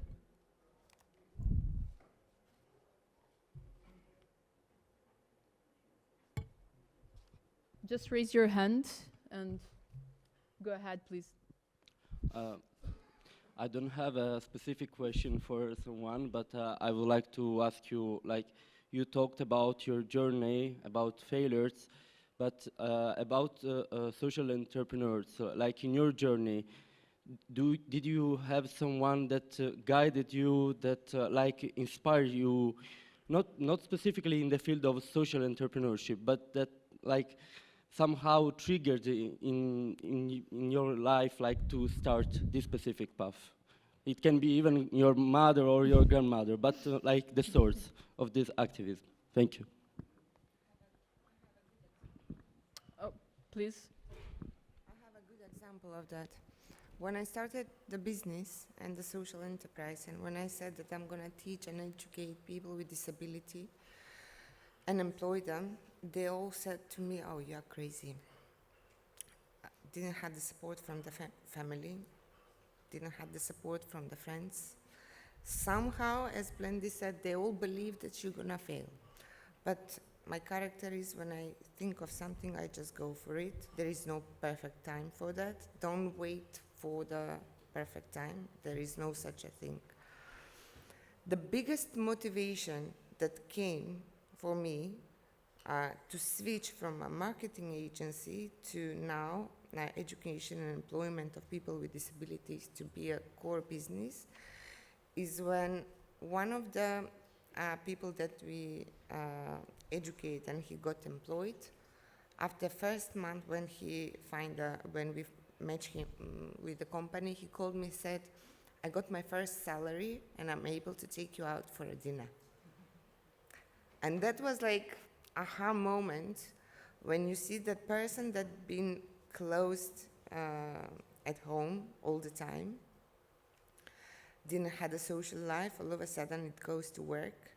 Just raise your hand and go ahead, please. I don't have a specific question for someone, but I would like to ask you, like, you talked about your journey, about failures, but about social entrepreneurs. So, like, in your journey, did you have someone that guided you, that like inspired you, not specifically in the field of social entrepreneurship, but that like somehow triggered in your life, like to start this specific path? It can be even your mother or your grandmother, but like the source of this activism. Thank you. Oh, please. I have a good example of that. When I started the business and the social enterprise, and when I said that I'm going to teach and educate people with disability and employ them, they all said to me, "Oh, you are crazy." Didn't have the support from the family, didn't have the support from the friends. Somehow, as Blendy said, they all believe that you're going to fail. But my character is, when I think of something, I just go for it. There is no perfect time for that. Don't wait for the perfect time. There is no such a thing. The biggest motivation that came for me to switch from a marketing agency to now education and employment of people with disabilities to be a core business is when one of the people that we educate, and he got employed, after first month when we matched him with the company, he called me, said, "I got my first salary and I'm able to take you out for a dinner." And that was like aha moment when you see that person that been closed at home all the time, didn't have a social life, all of a sudden it goes to work,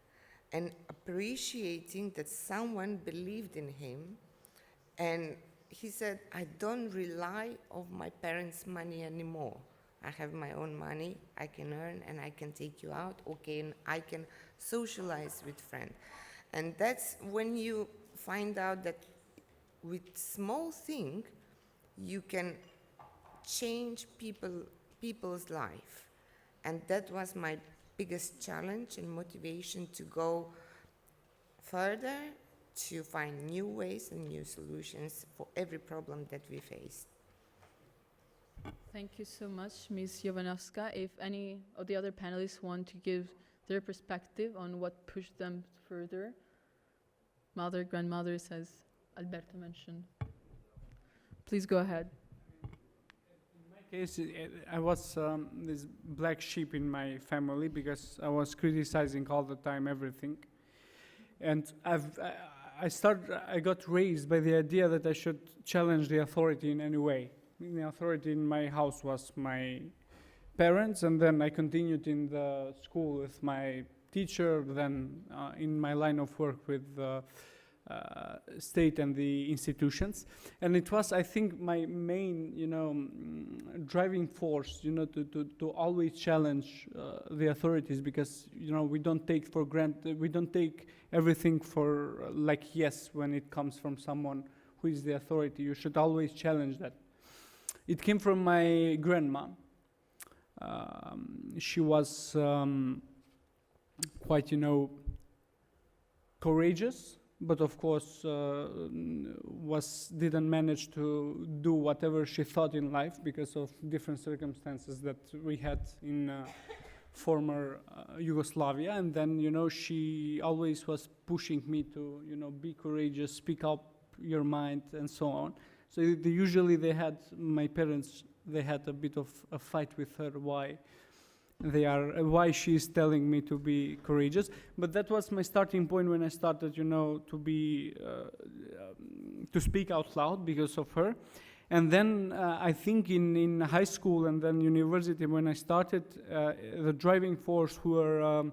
and appreciating that someone believed in him. And he said, "I don't rely on my parents' money anymore. I have my own money, I can earn, and I can take you out, okay, and I can socialize with friends." And that's when you find out that with small thing, you can change people's life. And that was my biggest challenge and motivation to go further, to find new ways and new solutions for every problem that we face. Thank you so much, Ms. Jovanovska. If any of the other panelists want to give their perspective on what pushed them further, mother, grandmothers, as Alberto mentioned. Please go ahead. In my case, I was this black sheep in my family because I was criticizing all the time everything. And I got raised by the idea that I should challenge the authority in any way. The authority in my house was my parents, and then I continued in the school with my teacher, then in my line of work with the state and the institutions. And it was, I think, my main, driving force, to always challenge the authorities, because, we don't take for granted, we don't take everything for like yes when it comes from someone who is the authority. You should always challenge that. It came from my grandma. She was quite, courageous, but of course didn't manage to do whatever she thought in life because of different circumstances that we had in former Yugoslavia. And then, she always was pushing me to, be courageous, speak up your mind, and so on. So usually my parents, they had a bit of a fight with her why she's telling me to be courageous. But that was my starting point when I started, to speak out loud because of her. And then I think in high school and then university, when I started, the driving force were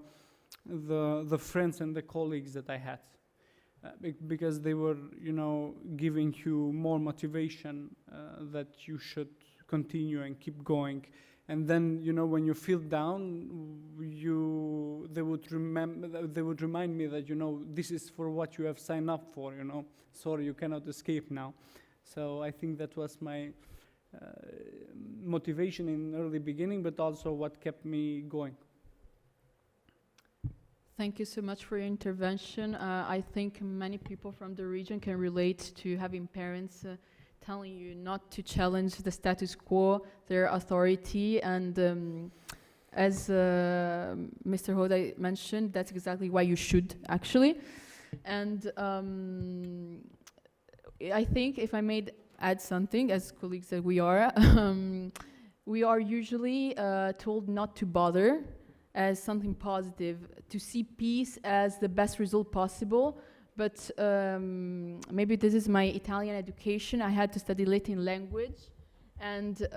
the friends and the colleagues that I had. Because they were, giving you more motivation that you should continue and keep going. And then, when you feel down, they would remind me that, this is for what you have signed up for, Sorry, you cannot escape now. So I think that was my motivation in early beginning, but also what kept me going. Thank you so much for your intervention. I think many people from the region can relate to having parents telling you not to challenge the status quo, their authority, and as Mr. Hoda mentioned, that's exactly why you should, actually. And I think if I may add something, as colleagues that we are usually told not to bother as something positive, to see peace as the best result possible. But maybe this is my Italian education. I had to study Latin language. And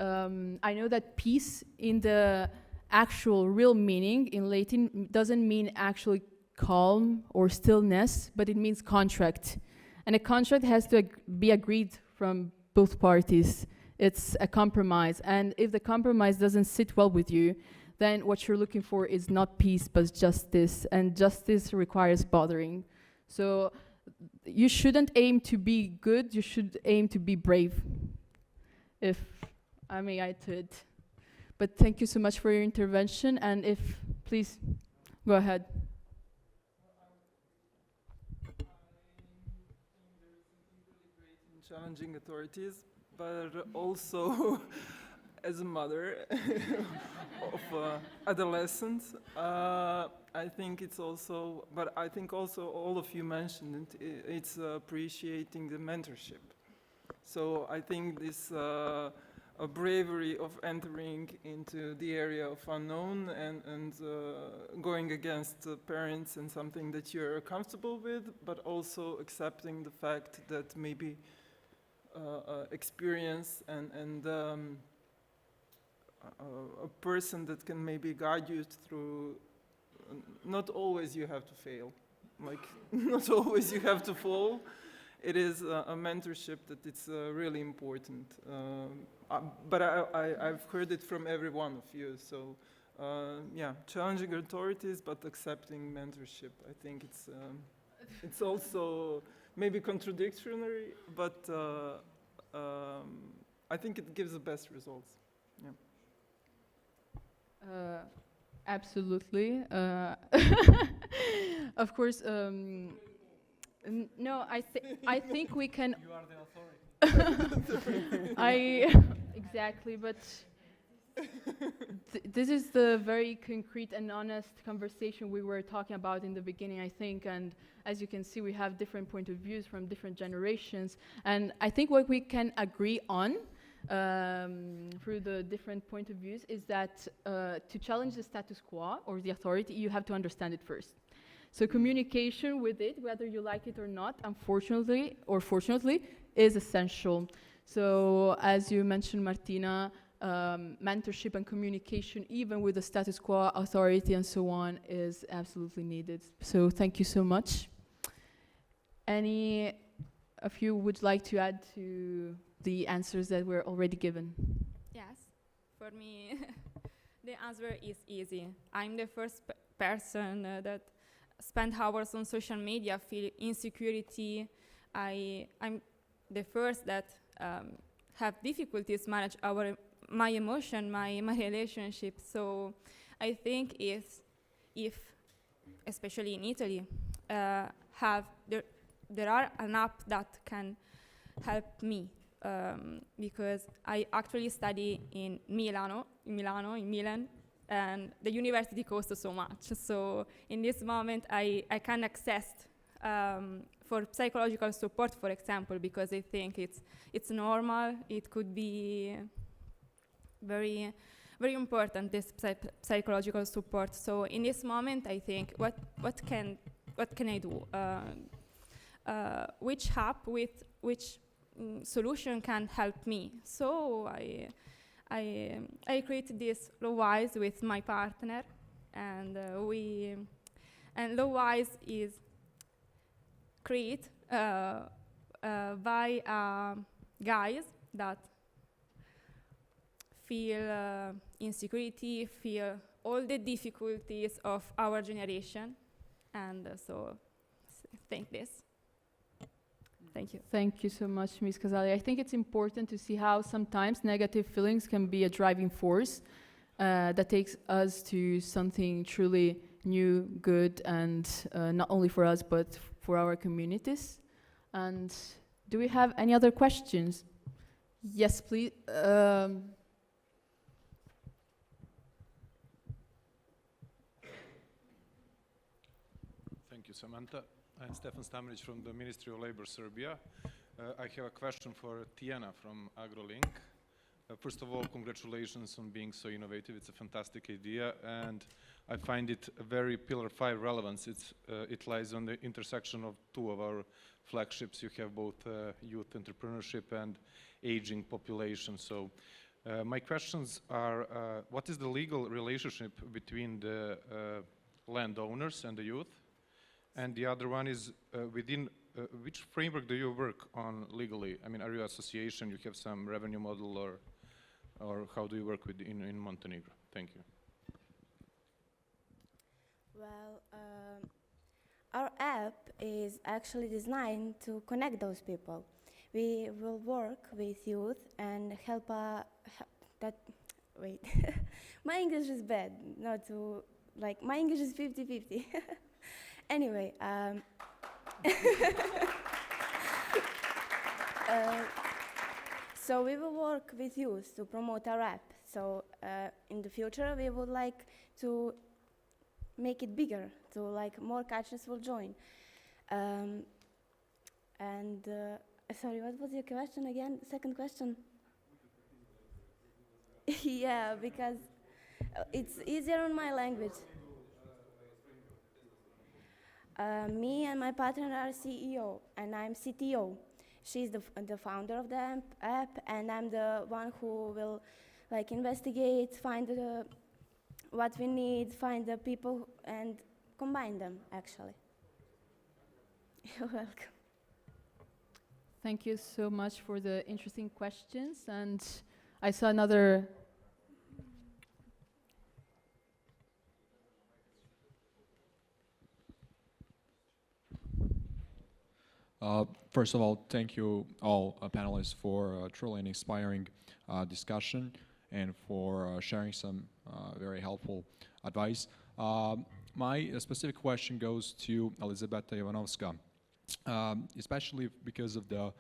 I know that peace in the actual real meaning in Latin doesn't mean actually calm or stillness, but it means contract. And a contract has to be agreed from both parties. It's a compromise. And if the compromise doesn't sit well with you, then what you're looking for is not peace, but justice. And justice requires bothering. So you shouldn't aim to be good, you should aim to be brave, if I may add to it. But thank you so much for your intervention, and please, go ahead. Challenging authorities, but also as a mother of adolescents, I think it's also, but I think also all of you mentioned it, it's appreciating the mentorship. So I think this a bravery of entering into the area of unknown and going against parents and something that you're comfortable with, but also accepting the fact that maybe experience and a person that can maybe guide you through, not always you have to fail, like not always you have to fall. It is a mentorship that it's really important. But I've heard it from every one of you. So yeah, challenging authorities, but accepting mentorship. I think it's also maybe contradictory, but I think it gives the best results. Yeah. Absolutely. Of course. No, I think we can. You are the authority. Exactly, but this is the very concrete and honest conversation we were talking about in the beginning, I think, and as you can see, we have different point of views from different generations, and I think what we can agree on through the different point of views is that to challenge the status quo or the authority, you have to understand it first. So communication with it, whether you like it or not, unfortunately or fortunately, is essential. So as you mentioned, Martina, mentorship and communication, even with the status quo authority and so on, is absolutely needed. So thank you so much. Any of you would like to add to the answers that were already given? Yes, for me, the answer is easy. I'm the first person that spend hours on social media, feel insecurity. I'm the first that have difficulties manage my emotion, my relationship. So I think if especially in Italy, there are an app that can help me because I actually study in Milan, and the university costs so much. So in this moment, I can access for psychological support, for example, because I think it's normal. It could be very important, this psychological support. So in this moment, I think what can I do? Which app with which solution can help me? So I created this Lowise with my partner, and Lowise is created by guys that feel insecurity, feel all the difficulties of our generation, and so think this. Thank you. Thank you so much, Ms. Casali. I think it's important to see how sometimes negative feelings can be a driving force that takes us to something truly new, good, and not only for us, but for our communities. And do we have any other questions? Yes, please. Thank you, Samantha. I'm Stefan Stamrić from the Ministry of Labor, Serbia. I have a question for Tijana from AgroLink. First of all, congratulations on being so innovative. It's a fantastic idea, and I find it a very Pillar 5 relevance. It lies on the intersection of two of our flagships. You have both youth entrepreneurship and aging population. So my questions are, what is the legal relationship between the landowners and the youth? And the other one is, within which framework do you work on legally? I mean, are you an association, you have some revenue model, or how do you work with in Montenegro? Thank you. Well, our app is actually designed to connect those people. We will work with youth and help wait, my English is bad, not to, like, my English is 50-50. Anyway, so we will work with youth to promote our app. So in the future, we would like to make it bigger, so like more catchers will join. Sorry, what was your question again? Second question? Yeah, because it's easier on my language. Me and my partner are CEO, and I'm CTO. She's the founder of the app, and I'm the one who will like investigate, find what we need, find the people, and combine them, actually. You're welcome. Thank you so much for the interesting questions. And I saw another. First of all, thank you all panelists for truly an inspiring discussion and for sharing some very helpful advice. My specific question goes to Elizabeta Ivanovska, especially because of the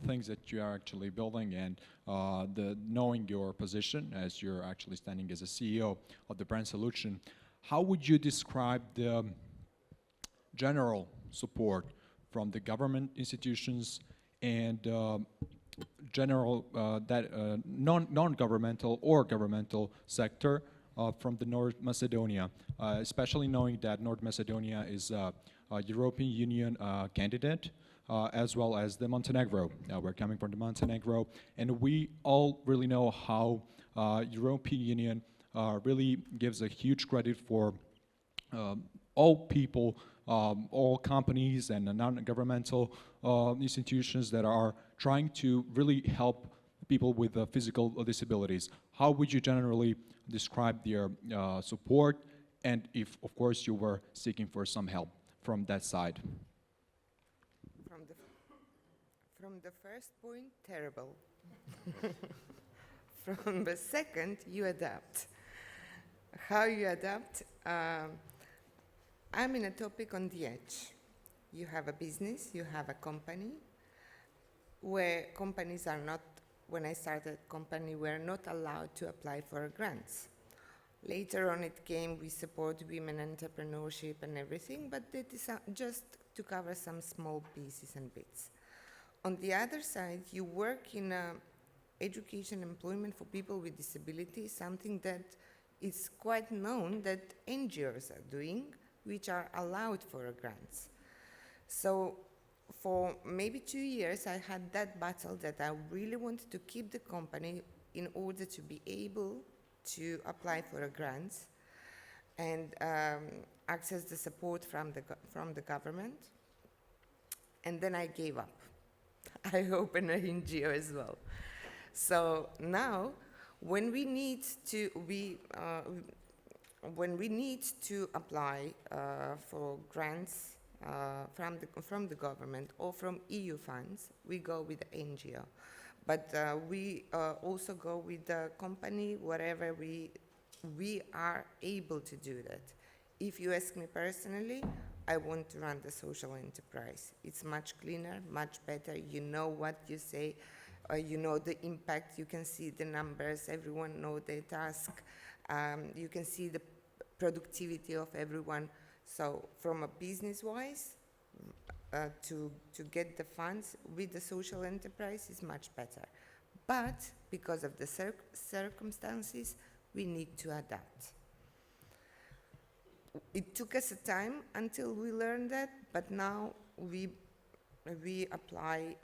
things that you are actually building and the knowing your position as you're actually standing as a CEO of the brand solution. How would you describe the general support from the government institutions and general non-governmental or governmental sector from the North Macedonia, especially knowing that North Macedonia is a European Union candidate, as well as the Montenegro. We're coming from the Montenegro, and we all really know how European Union really gives a huge credit for all people, all companies and non-governmental institutions that are trying to really help people with physical disabilities. How would you generally describe their support, and if, of course, you were seeking for some help from that side? From the first point, terrible. From the second, you adapt. How you adapt? I'm in a topic on the edge. You have a business, you have a company, where companies are not, when I started company, we're not allowed to apply for grants. Later on it came, we support women entrepreneurship and everything, but that is just to cover some small pieces and bits. On the other side, you work in education employment for people with disabilities, something that is quite known that NGOs are doing, which are allowed for grants. So for maybe 2 years, I had that battle that I really wanted to keep the company in order to be able to apply for grants and access the support from the government. And then I gave up. I opened an NGO as well. So now, when we need to apply for grants from the government or from EU funds, we go with the NGO. But we also go with the company wherever we are able to do that. If you ask me personally, I want to run the social enterprise. It's much cleaner, much better. You know what you say, you know the impact, you can see the numbers, everyone knows their task, you can see the productivity of everyone. So from a business-wise, to get the funds with the social enterprise is much better. But because of the circumstances, we need to adapt. It took us a time until we learned that, but now we apply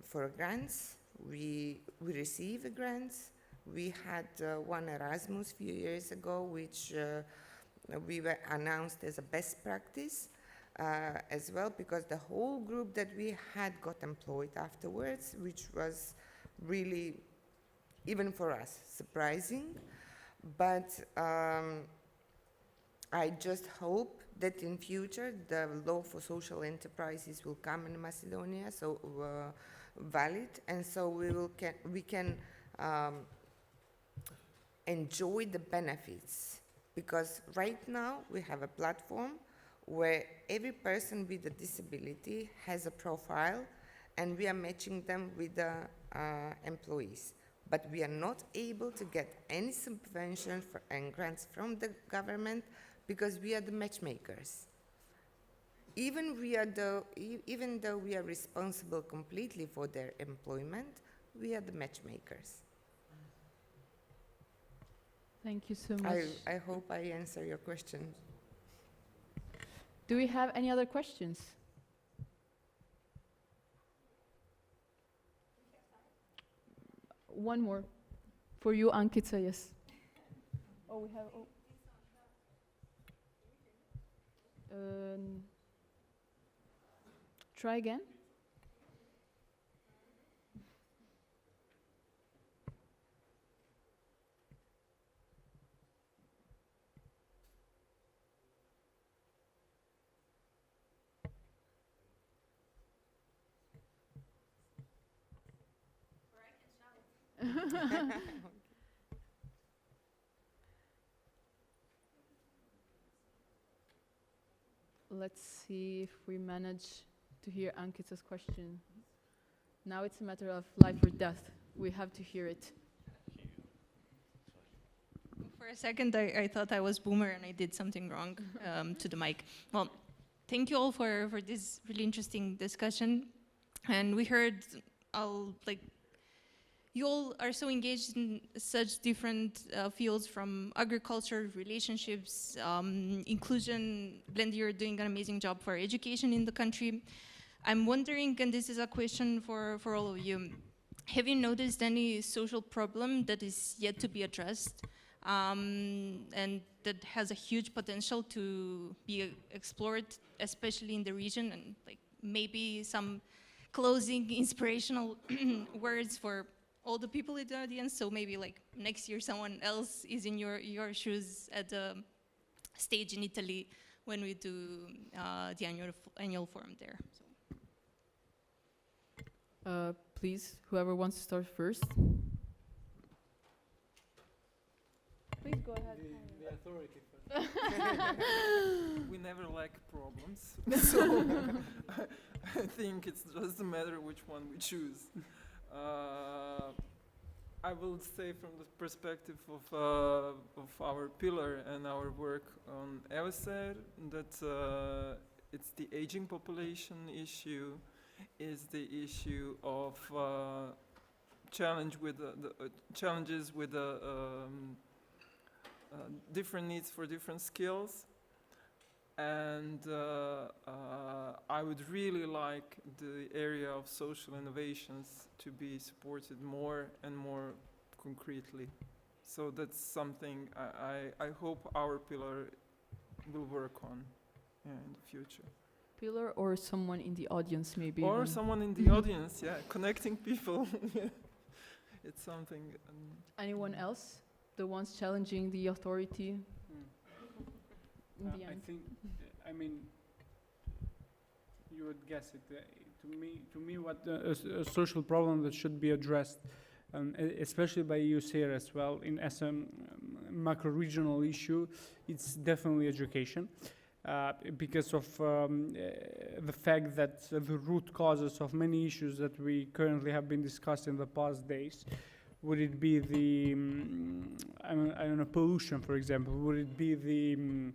for grants, we receive grants. We had one Erasmus a few years ago, which we were announced as a best practice as well, because the whole group that we had got employed afterwards, which was really, even for us, surprising. But I just hope that in future the law for social enterprises will come in Macedonia, so valid, and so we can enjoy the benefits. Because right now we have a platform where every person with a disability has a profile, and we are matching them with the employees. But we are not able to get any subvention and grants from the government because we are the matchmakers. Even though we are responsible completely for their employment, we are the matchmakers. Thank you so much. I hope I answer your question. Do we have any other questions? One more. For you, Ankita, yes. Oh, we have... Oh. Try again. Let's see if we manage to hear Ankita's question. Now it's a matter of life or death. We have to hear it. For a second, I thought I was Boomer and I did something wrong to the mic. Well, thank you all for this really interesting discussion. And we heard you all are so engaged in such different fields, from agriculture, relationships, inclusion. Glenda, you're doing an amazing job for education in the country. I'm wondering, and this is a question for all of you, have you noticed any social problem that is yet to be addressed and that has a huge potential to be explored, especially in the region, and maybe some closing inspirational words for all the people in the audience, so maybe next year someone else is in your shoes at the stage in Italy when we do the annual forum there. So. Please, whoever wants to start first. Please go ahead. The authority. We never lack problems, so I think it's just a matter which one we choose. I will say from the perspective of our pillar and our work on EUSAIR that it's the aging population issue, is the issue of challenges with different needs for different skills. And I would really like the area of social innovations to be supported more and more concretely. So that's something I hope our pillar will work on in the future. Pillar or someone in the audience, maybe. Or even. someone in the audience, yeah, connecting people. It's something. Anyone else? The ones challenging the authority? In the I end. think, I mean, you would guess it. To me, what a social problem that should be addressed, especially by EUSAIR as well, as a macro-regional issue, it's definitely education. Because of the fact that the root causes of many issues that we currently have been discussed in the past days, would it be the, I don't know, pollution, for example? Would it be the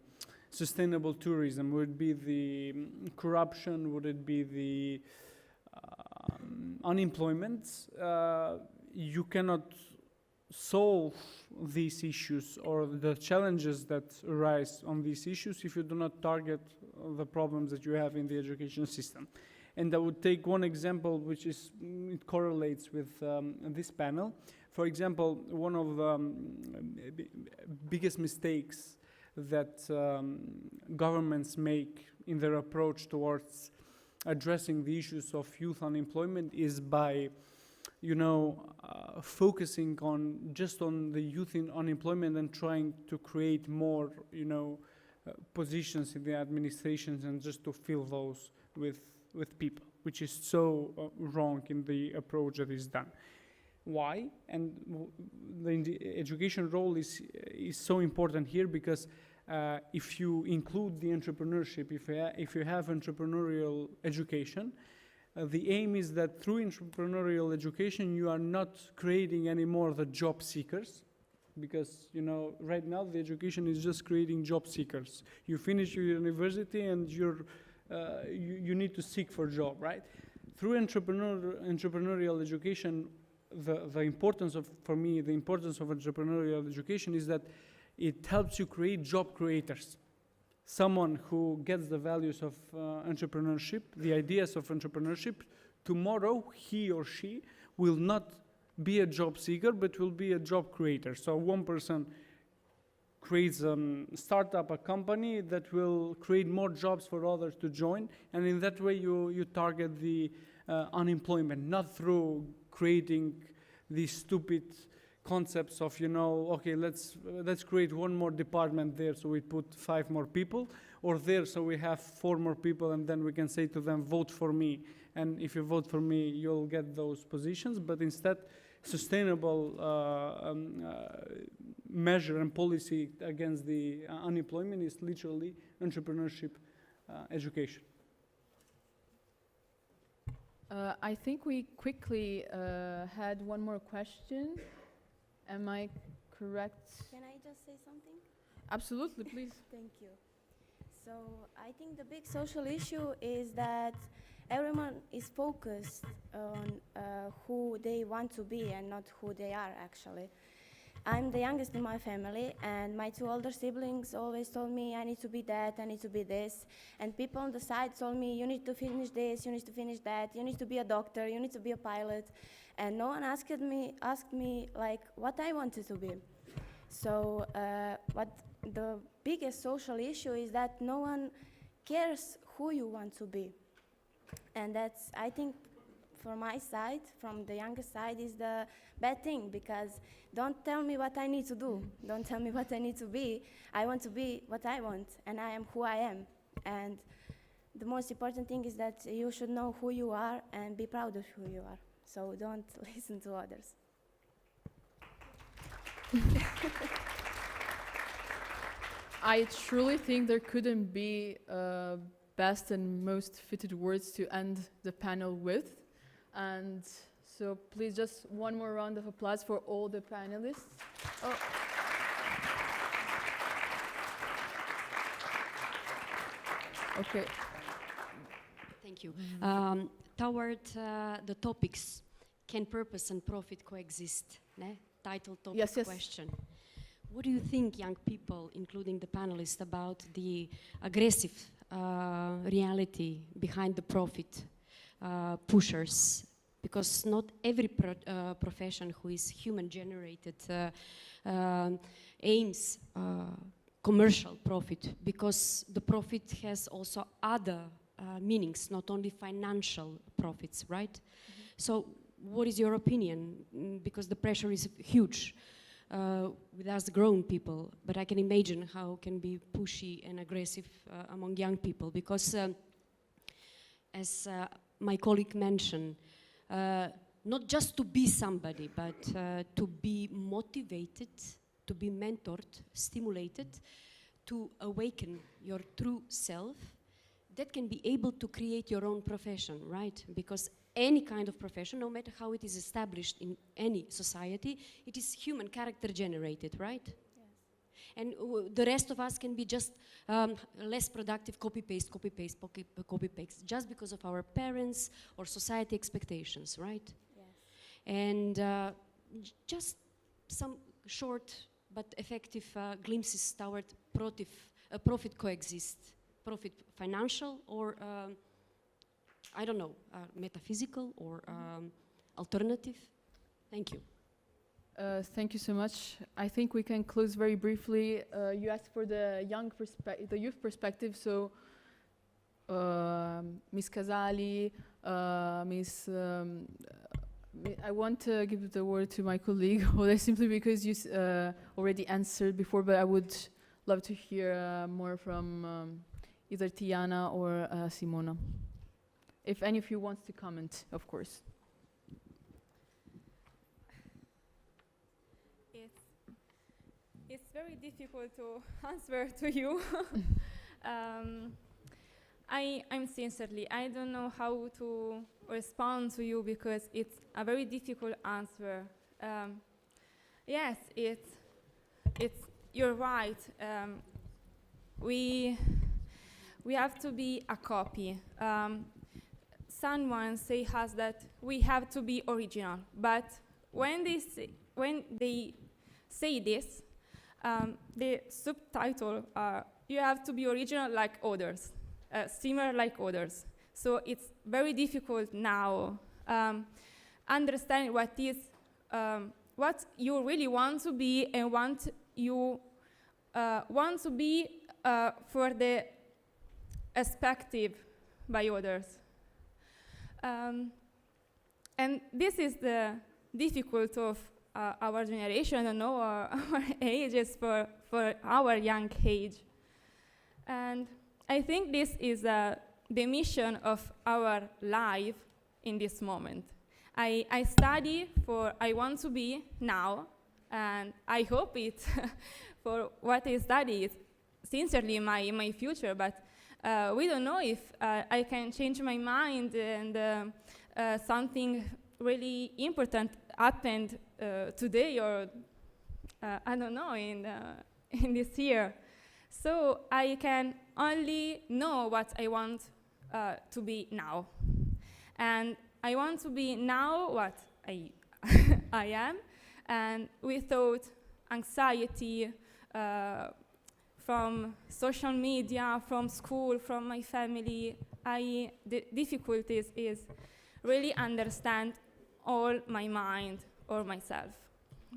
sustainable tourism? Would it be the corruption? Would it be the unemployment? You cannot solve these issues or the challenges that arise on these issues if you do not target the problems that you have in the education system. And I would take one example which is, it correlates with this panel. For example, one of the biggest mistakes that governments make in their approach towards addressing the issues of youth unemployment is by, focusing on just on the youth in unemployment and trying to create more, positions in the administrations and just to fill those with people, which is so wrong in the approach that is done. Why? And the education role is so important here because if you include the entrepreneurship, if you have entrepreneurial education, the aim is that through entrepreneurial education you are not creating anymore the job seekers, because right now the education is just creating job seekers. You finish your university and you need to seek for a job, right? Through entrepreneurial education, the importance of entrepreneurial education is that it helps you create job creators. Someone who gets the values of entrepreneurship, the ideas of entrepreneurship, tomorrow he or she will not be a job seeker, but will be a job creator. So one person creates a startup, a company that will create more jobs for others to join, and in that way you target the unemployment, not through creating these stupid concepts of, okay, let's create one more department there, so we put 5 more people, or there, so we have 4 more people, and then we can say to them, vote for me, and if you vote for me, you'll get those positions. But instead, sustainable measure and policy against the unemployment is literally entrepreneurship education. I think we quickly had one more question. Am I correct? Can I just say something? Absolutely, please. Thank you. So I think the big social issue is that everyone is focused on who they want to be and not who they are actually. I'm the youngest in my family, and my 2 older siblings always told me I need to be that, I need to be this, and people on the side told me you need to finish this, you need to finish that, you need to be a doctor, you need to be a pilot, and no one asked me like what I wanted to be. So what the biggest social issue is that no one cares who you want to be, and that's, I think, from my side, from the youngest side, is the bad thing, because don't tell me what I need to do. Don't tell me what I need to be. I want to be what I want, and I am who I am. And the most important thing is that you should know who you are and be proud of who you are. So don't listen to others. I truly think there couldn't be best and most fitted words to end the panel with. And so So please, just one more round of applause for all the panelists. Oh. Okay. Thank you. Toward the topics, can purpose and profit coexist? Ne? Title topic Yes, yes. question. What do you think, young people, including the panelists, about the aggressive reality behind the profit pushers? Because not every profession who is human-generated aims commercial profit, because the profit has also other meanings, not only financial profits, right? So what is your opinion? Because the pressure is huge with us grown people, but I can imagine how it can be pushy and aggressive among young people, because as my colleague mentioned, not just to be somebody, but to be motivated, to be mentored, stimulated, to awaken your true self, that can be able to create your own profession, right? Because any kind of profession, no matter how it is established in any society, it is human character generated, right? Yes. And the rest of us can be just less productive, copy-paste, copy-paste, copy-paste, just because of our parents or society expectations, right? Yes. And just some short but effective glimpses toward profit coexist. Profit financial or, I don't know, metaphysical or alternative? Thank you. Thank you so much. I think we can close very briefly. You asked for the youth perspective, so Ms. Casali, I want to give the word to my colleague, simply because you already answered before, but I would love to hear more from either Tiana or Simona. If any of you wants to comment, of course. It's very difficult to answer to you. I'm sincerely, I don't know how to respond to you because it's a very difficult answer. Yes, you're right. We have to be a copy. Someone say us that we have to be original, but when they say this, the subtitle are you have to be original like others, similar like others. So it's very difficult now understand what you really want to be and want to be for the expected by others. And this is the difficulty of our generation, I don't know, our ages for our young age. And I think this is the mission of our life in this moment. I study for I want to be now, and I hope it for what I study is sincerely my future, but we don't know if I can change my mind and something really important happened today or I don't know in this year. So I can only know what I want to be now. And I want to be now what I am, and without anxiety from social media, from school, from my family. The difficulties is really understand all my mind or myself.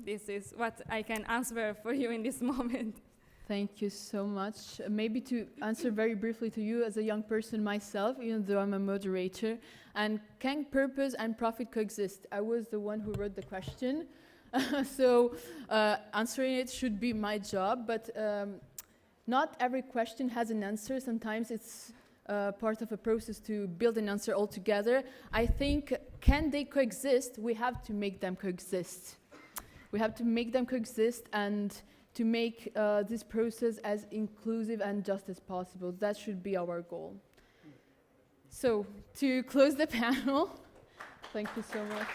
This is what I can answer for you in this moment. Thank you so much. Maybe to answer very briefly to you as a young person myself, even though I'm a moderator, and can purpose and profit coexist? I was the one who wrote the question, so answering it should be my job, but not every question has an answer. Sometimes it's part of a process to build an answer altogether. I think, can they coexist? We have to make them coexist. We have to make them coexist and to make this process as inclusive and just as possible. That should be our goal. So, to close the panel, thank you so much.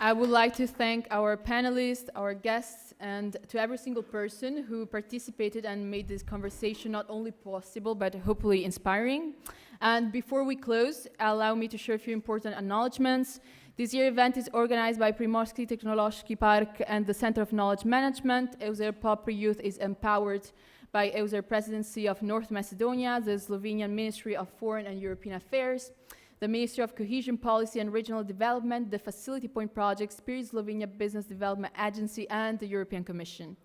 I would like to thank our panelists, our guests, and to every single person who participated and made this conversation not only possible, but hopefully inspiring. And before we close, allow me to share a few important acknowledgements. This year's event is organized by Primorski Technological Park and the Center of Knowledge Management. EUSAIR POPRI Youth is empowered by EUSAIR Presidency of North Macedonia, the Slovenian Ministry of Foreign and European Affairs, the Ministry of Cohesion Policy and Regional Development, the Facility Point Project, Spirit Slovenia Business Development Agency, and the European Commission.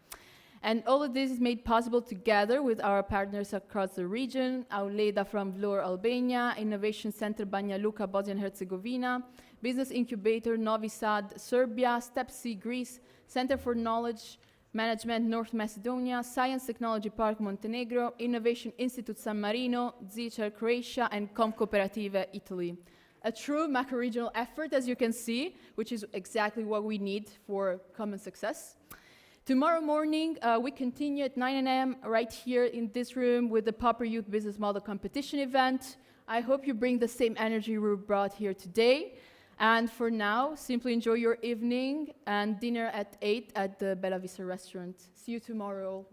And all of this is made possible together with our partners across the region, Auleda from Vlor, Albania, Innovation Center Banja Luka, Bosnia and Herzegovina, Business Incubator Novi Sad, Serbia, Step C, Greece, Center for Knowledge Management, North Macedonia, Science Technology Park, Montenegro, Innovation Institute San Marino, ZHR Croatia, and Com Cooperative Italy. A true macro-regional effort, as you can see, which is exactly what we need for common success. Tomorrow morning, we continue at 9 a.m. right here in this room with the POPRI Youth Business Model Competition event. I hope you bring the same energy we brought here today. And for now, simply enjoy your evening and dinner at 8 at the Bella Vista restaurant. See you tomorrow.